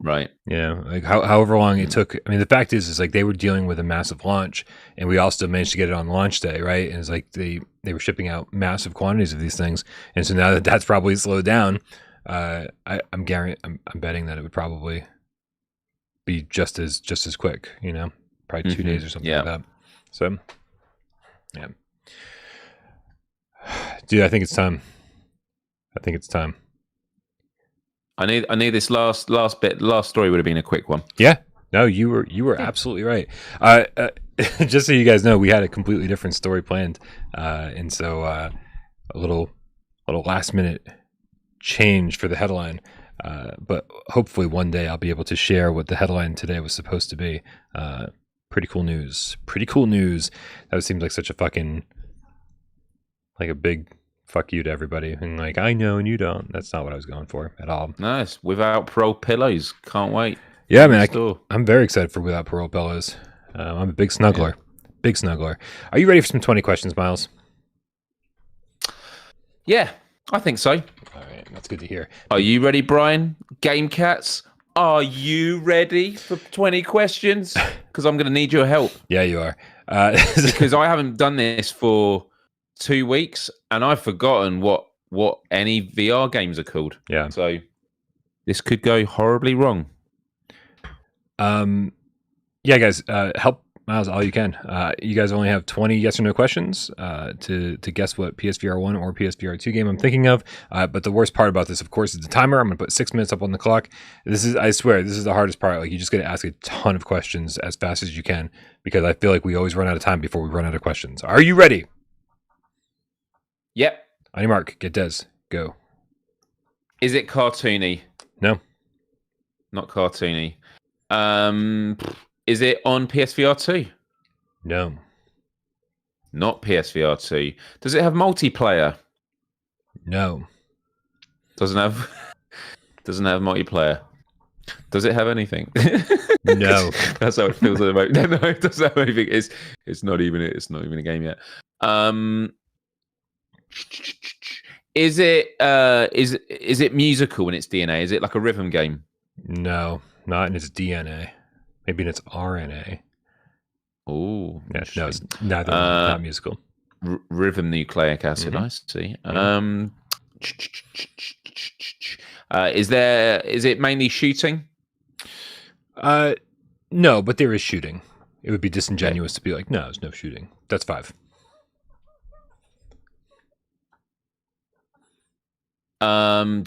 Right. Like however long it took. I mean, the fact is like they were dealing with a massive launch, and we also managed to get it on launch day, right? And it's like they were shipping out massive quantities of these things, and so now that that's probably slowed down, I'm betting that it would probably be just as quick, probably 2 days or something like that. So, yeah, dude, I think it's time. I knew this last story would have been a quick one. Yeah. No, you were absolutely right. Just so you guys know, we had a completely different story planned, and so a little last minute change for the headline. But hopefully one day I'll be able to share what the headline today was supposed to be. Pretty cool news. That seems like such a fucking like a big fuck you to everybody, and like I know and you don't. That's not what I was going for at all. Nice. Without Parole pillows. Can't wait. Yeah, man. I'm very excited for Without Parole pillows. I'm a big snuggler. Yeah. Big snuggler. Are you ready for some 20 questions, Myles? Yeah, I think so. All right, that's good to hear. Are you ready, Bryan? Game Cats, are you ready for 20 questions? Because I'm going to need your help. Yeah, you are. Because I haven't done this for 2 weeks, and I've forgotten what any VR games are called. Yeah. So this could go horribly wrong. Yeah, guys, help Myles all you can. You guys only have 20 yes or no questions to guess what PSVR1 or PSVR2 game I'm thinking of. But the worst part about this, of course, is the timer. I'm going to put 6 minutes up on the clock. I swear, this is the hardest part. Like, you just got to ask a ton of questions as fast as you can, because I feel like we always run out of time before we run out of questions. Are you ready? Yep. On your mark, get Des. Go. Is it cartoony? No. Not cartoony. Is it on PSVR2? No. Not PSVR2. Does it have multiplayer? No. Doesn't have multiplayer. Does it have anything? No. That's how it feels at the moment. No, it doesn't have anything. It's not even a game yet. Is it musical in its DNA? Is it like a rhythm game? No, not in its DNA. Maybe in its RNA. Oh, yeah, no, it's neither. Not musical. Rhythm nucleic acid. I see. Is it mainly shooting? No, but there is shooting. It would be disingenuous to be like, no, there's no shooting. That's 5. I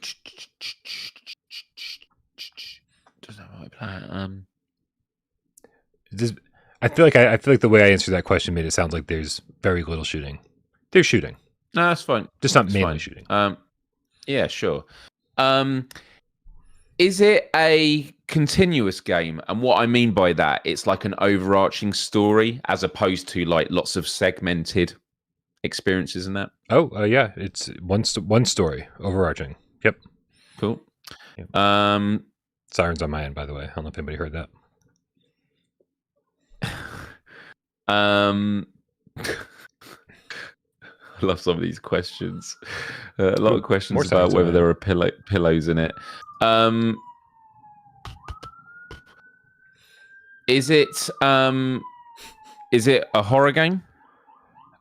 feel like the way I answered that question made it sound like there's very little shooting. There's shooting. No, that's fine. Just not mainly shooting. Yeah, sure. Is it a continuous game? And what I mean by that, it's like an overarching story as opposed to like lots of segmented experiences in that. Oh, yeah, it's one story overarching. Yep. Cool. Yep. Sirens on my end, by the way. I don't know if anybody heard that. I love some of these questions. A lot of questions about whether there are pillows in it. Is it a horror game?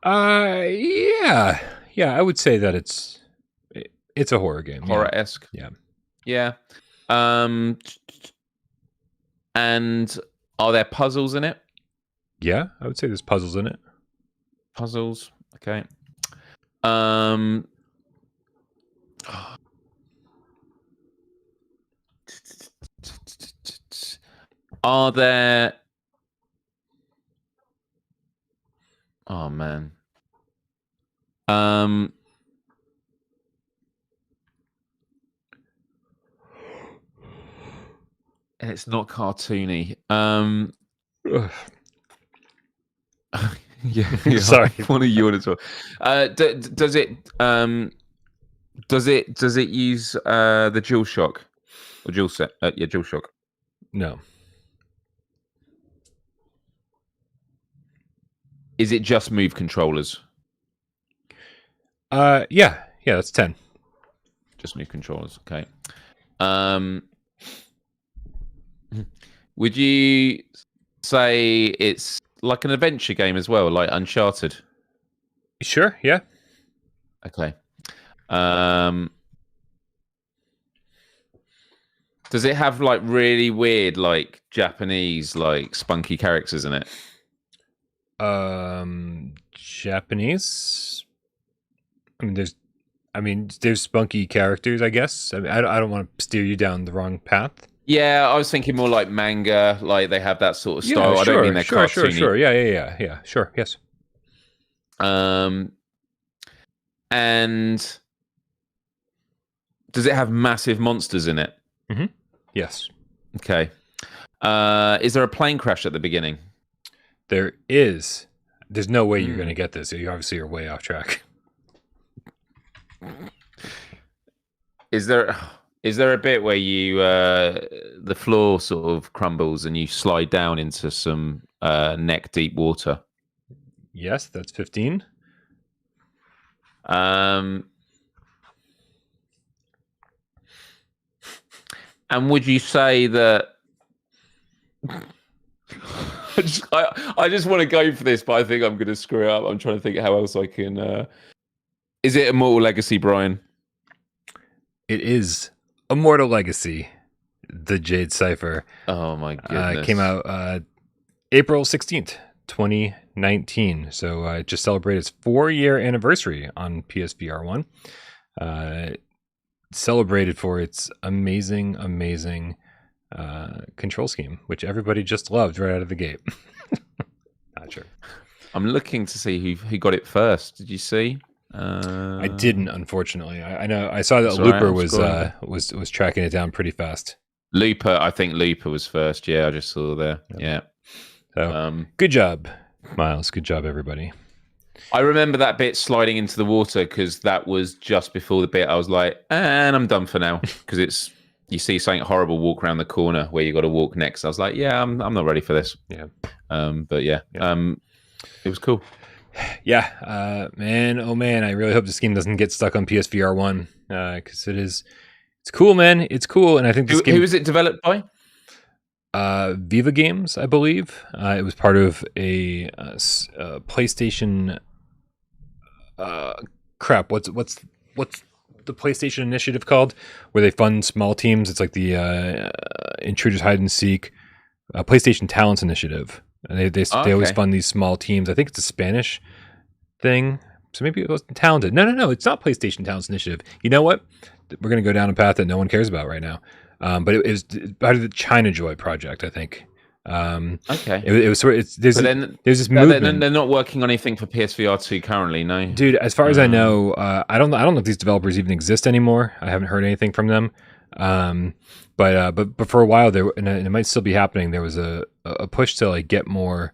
Yeah, I would say that it's a horror game. Horror-esque. Yeah. And are there puzzles in it? Yeah, I would say there's puzzles in it. Puzzles. Okay. Are there... Oh, man. And it's not cartoony. yeah. Sorry. One of you as well. Does it use the DualShock or DualSet? Yeah, DualShock. No. Is it just move controllers? Yeah, that's 10. Just move controllers. Okay. Would you say it's like an adventure game as well, like Uncharted? Sure, yeah. Okay. Does it have like really weird, like Japanese, like spunky characters in it? Japanese. There's spunky characters, I guess. I don't want to steer you down the wrong path. Yeah, I was thinking more like manga, like they have that sort of style. Yeah, I don't mean they're cartoony. Sure. Yeah. Sure, yes. And does it have massive monsters in it? Mm-hmm. Yes. Okay. Is there a plane crash at the beginning? There is. There's no way you're going to get this. You obviously are way off track. Is there a bit where you the floor sort of crumbles and you slide down into some neck deep water? Yes, that's 15. And would you say that I just want to go for this, but I think I'm going to screw it up. I'm trying to think how else I can. Is it Immortal Legacy, Bryan? It is Immortal Legacy, the Jade Cipher. Oh my goodness! Came out April 16th, 2019. So it just celebrated its 4-year anniversary on PSVR1. Celebrated for its amazing control scheme, which everybody just loved right out of the gate. Not sure. I'm looking to see who got it first. Did you see? I didn't, unfortunately. I know I saw that Looper was tracking it down pretty fast. I think Looper was first. Yeah, I just saw there. Yeah. So good job, Myles. Good job, everybody. I remember that bit sliding into the water because that was just before the bit I was like, and I'm done for now, because you see something horrible walk around the corner where you got to walk next. I was like, yeah, I'm not ready for this. Yeah. But yeah. It was cool. Yeah, man, oh man, I really hope this game doesn't get stuck on PSVR1 because it's cool, man. It's cool, and I think this game. Who is it developed by? Viva Games, I believe. It was part of a PlayStation. Crap, what's the PlayStation initiative called? Where they fund small teams. It's like the Intruders Hide and Seek PlayStation Talents Initiative. And they always fund these small teams. I think it's a Spanish thing. So maybe it was Talented. No. It's not PlayStation Talents Initiative. You know what? We're going to go down a path that no one cares about right now. But it was part of the China Joy project, I think. Okay. It was sort of, there's this movement. They're not working on anything for PSVR2 currly, no? Dude, as far as I know, I don't know if these developers even exist anymore. I haven't heard anything from them. But for a while there, and it might still be happening, there was a push to like get more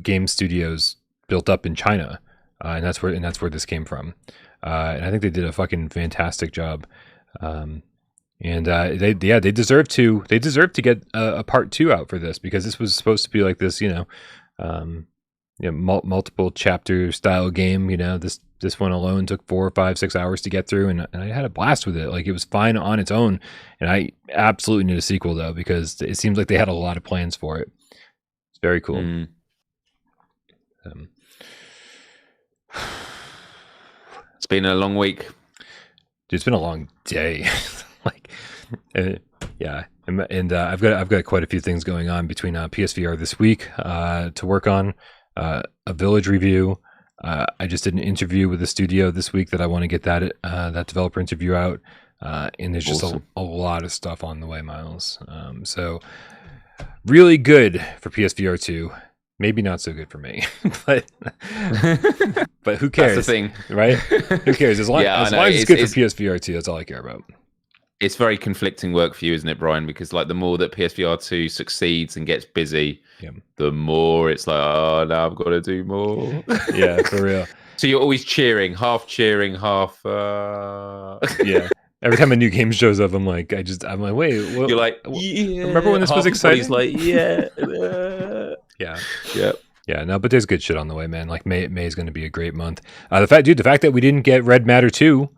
game studios built up in China, and that's where this came from. And I think they did a fucking fantastic job. And they deserve to get a part 2 out for this, because this was supposed to be like this, multiple chapter style game. This one alone took 4 or 5, 6 hours to get through, and I had a blast with it. Like, it was fine on its own, and I absolutely need a sequel though, because it seems like they had a lot of plans for it. It's very cool. It's been a long week. Dude, it's been a long day. Yeah, and I've got quite a few things going on between PSVR this week to work on, a Village review. I just did an interview with the studio this week that I want to get that developer interview out, and there's just a lot of stuff on the way, Myles. So really good for PSVR2. Maybe not so good for me, but who cares? That's the thing, right? Who cares? As long as it's good for PSVR2, that's all I care about. it's very conflicting work for you, isn't it, Bryan? Because like the more that PSVR2 succeeds and gets busy, the more it's like, oh, now I've got to do more. Yeah, for real. So you're always cheering, half. Yeah. Every time a new game shows up, I'm like, wait. What, you're like, yeah. Remember when this was exciting? He's like, yeah. Yeah, no, but there's good shit on the way, man. Like May is going to be a great month. The fact that we didn't get Red Matter 2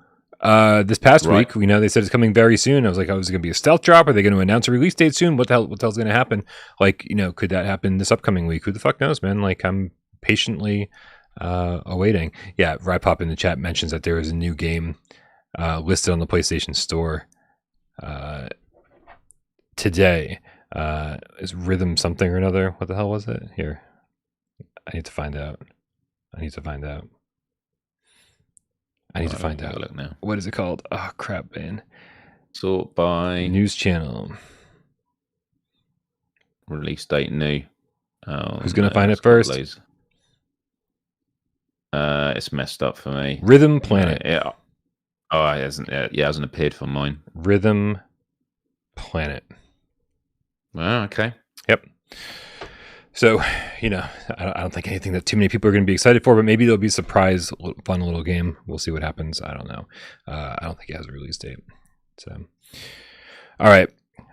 this past week, we know they said it's coming very soon. I was like, is it going to be a stealth drop? Are they going to announce a release date soon? What the hell's going to happen? Like, could that happen this upcoming week? Who the fuck knows, man? Like, I'm patiently awaiting. Yeah, Rypop in the chat mentions that there is a new game listed on the PlayStation Store today. Is Rhythm something or another? What the hell was it? Here, I need to find out. I need to find out. Look now. What is it called? Oh crap, man! Sort by news channel. Release date new. Oh, who's gonna find it first? It's messed up for me. Rhythm Planet. Yeah. Oh, it hasn't. Yeah, it hasn't appeared for mine. Rhythm Planet. Oh, okay. Yep. So, I don't think anything that too many people are going to be excited for, but maybe there'll be a surprise, fun little game. We'll see what happens. I don't know. I don't think it has a release date. So, all right.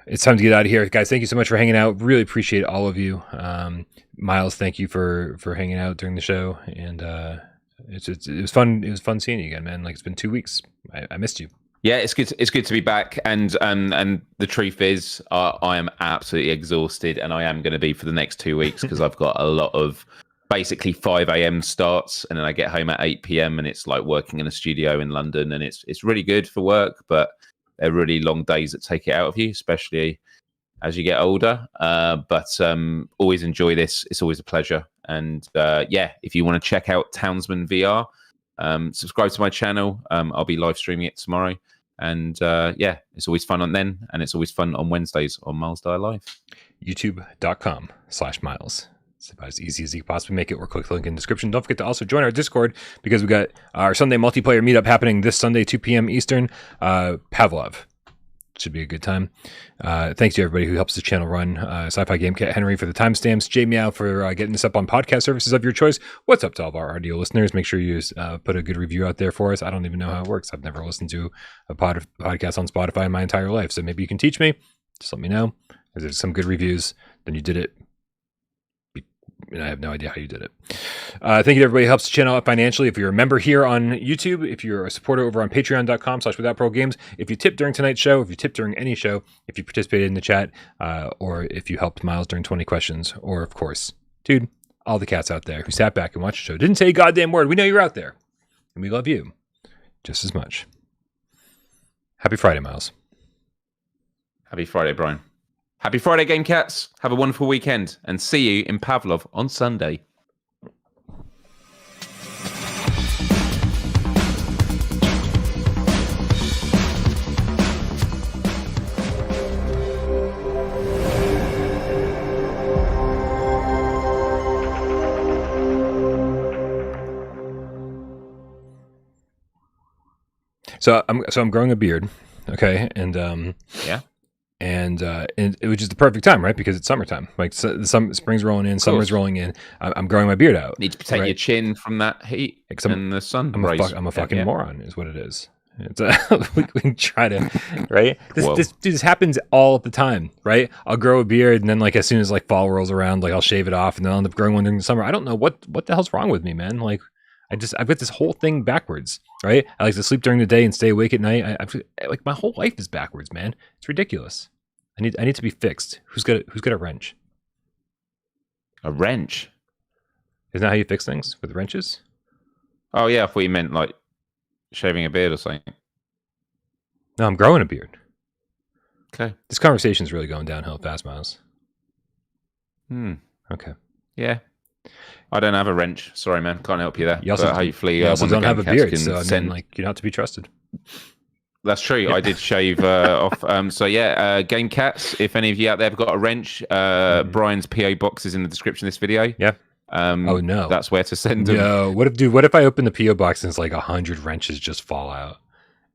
It's time to get out of here. Guys, thank you so much for hanging out. Really appreciate all of you. Myles, thank you for hanging out during the show. And it was fun. It was fun seeing you again, man. Like, it's been 2 weeks. I missed you. Yeah, it's good. It's good to be back, and the truth is, I am absolutely exhausted, and I am going to be for the next 2 weeks because I've got a lot of basically 5 a.m. starts, and then I get home at 8 p.m. and it's like working in a studio in London, and it's really good for work, but they're really long days that take it out of you, especially as you get older. But always enjoy this. It's always a pleasure, and if you want to check out Townsman VR, subscribe to my channel. I'll be live streaming it tomorrow. And it's always fun on then, and it's always fun on Wednesdays on Myles Die Live. YouTube.com/Myles. It's about as easy as you can possibly make it, or click the link in the description. Don't forget to also join our Discord because we got our Sunday multiplayer meetup happening this Sunday, 2 p.m. Eastern. Pavlov. Should be a good time. Thanks to everybody who helps the channel run. Sci-Fi Game Cat Henry for the timestamps. J Meow for getting this up on podcast services of your choice. What's up to all of our audio listeners? Make sure you put a good review out there for us. I don't even know how it works. I've never listened to a podcast on Spotify in my entire life. So maybe you can teach me. Just let me know. If there's some good reviews, then you did it. And I have no idea how you did it. Thank you to everybody who helps the channel out financially. If you're a member here on YouTube, if you're a supporter over on patreon.com/withoutparole if you tip during tonight's show, if you tip during any show, if you participated in the chat, or if you helped Myles during 20 questions, or of course, dude, all the cats out there who sat back and watched the show, didn't say a goddamn word. We know you're out there, and we love you just as much. Happy Friday, Myles. Happy Friday, Bryan. Happy Friday, Game Cats. Have a wonderful weekend, and see you in Pavlov on Sunday. So I'm growing a beard, okay, and which is the perfect time, right? Because it's summertime. Like spring's rolling in, summer's rolling in. I'm growing my beard out. Need to protect your chin from that heat and the sun. I'm a fucking moron, is what it is. It's we can try to, right? This happens all the time, right? I'll grow a beard, and then like as soon as like fall rolls around, like I'll shave it off, and then I'll end up growing one during the summer. I don't know what the hell's wrong with me, man. Like I've got this whole thing backwards, right? I like to sleep during the day and stay awake at night. Like my whole life is backwards, man. It's ridiculous. I need to be fixed. Who's got a wrench? A wrench? Isn't that how you fix things, with wrenches? Oh yeah, I thought you meant like shaving a beard or something. No, I'm growing a beard. Okay. This conversation's really going downhill fast, Myles. Okay. Yeah. I don't have a wrench. Sorry, man. Can't help you there. You also, hopefully, you also don't have a beard, so I mean, like, you're not to be trusted. That's true. I did shave off. Game Cats. If any of you out there have got a wrench, Bryan's PO box is in the description of this video. Yeah. Oh no, that's where to send them. No. What if I open the PO box and it's like 100 wrenches just fall out,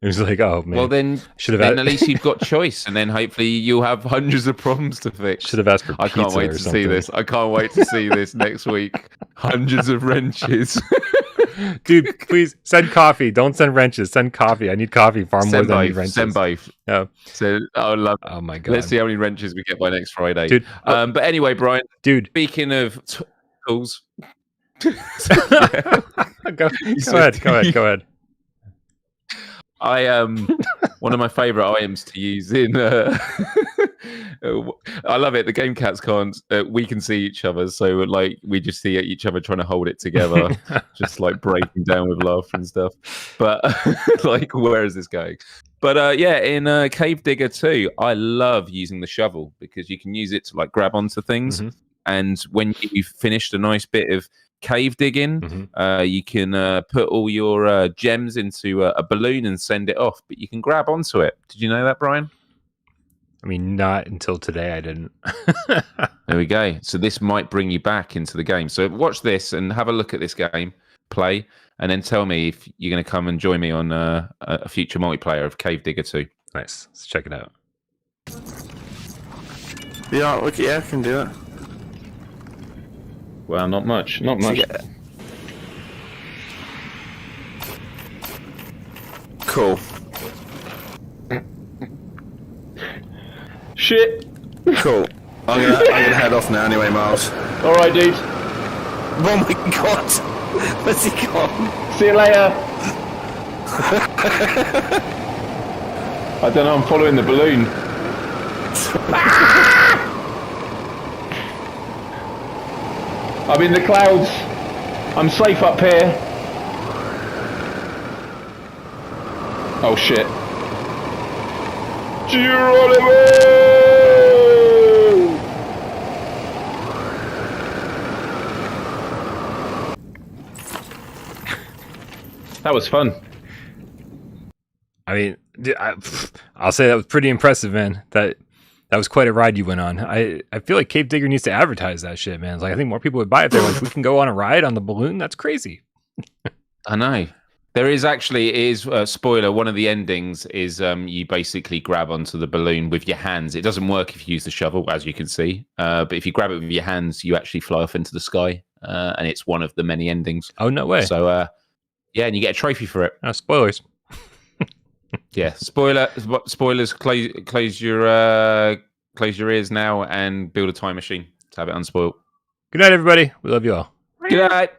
It was like, oh man. Well, then at least you've got choice, and then hopefully you'll have hundreds of problems to fix. Should have asked for pizza. I can't wait to see this. I can't wait to see this next week. Hundreds of wrenches. Dude, please send coffee. Don't send wrenches. Send coffee. I need coffee far more than I need wrenches. Send both. Yeah. So I love. Oh my god. Let's see how many wrenches we get by next Friday, dude. But anyway, Brian. Dude, speaking of tools. Go ahead. One of my favorite items to use in I love it. The game cats can't we can see each other, so like we just see each other trying to hold it together, just like breaking down with laughter and stuff. But like, where is this going? But yeah, in Cave Digger 2, I love using the shovel because you can use it to like grab onto things, and when you've finished a nice bit of cave digging, you can put all your gems into a balloon and send it off, but you can grab onto it. Did you know that, Brian? I mean, not until today I didn't. There we go. So this might bring you back into the game. So watch this and have a look at this game, play, and then tell me if you're going to come and join me on a future multiplayer of Cave Digger 2. Nice. Let's check it out. Yeah, I can do it. Well, not much. Not much. Yeah. Cool. Shit. Cool. I'm gonna head off now anyway, Myles. All right, dude. Oh my god. Where's he gone? See you later. I don't know. I'm following the balloon. I'm in the clouds. I'm safe up here. Oh shit. Geronimo! That was fun. I mean, I'll say that was pretty impressive, man. That was quite a ride you went on. I feel like Cave Digger needs to advertise that shit, man. It's like, I think more people would buy it. They're like, we can go on a ride on the balloon. That's crazy. I know. There is actually, it is a spoiler. One of the endings is you basically grab onto the balloon with your hands. It doesn't work if you use the shovel, as you can see. But if you grab it with your hands, you actually fly off into the sky. And it's one of the many endings. Oh, no way. So, yeah, and you get a trophy for it. Spoilers. Yeah, spoilers. Close your ears now and build a time machine to have it unspoiled. Good night, everybody. We love you all. Good night.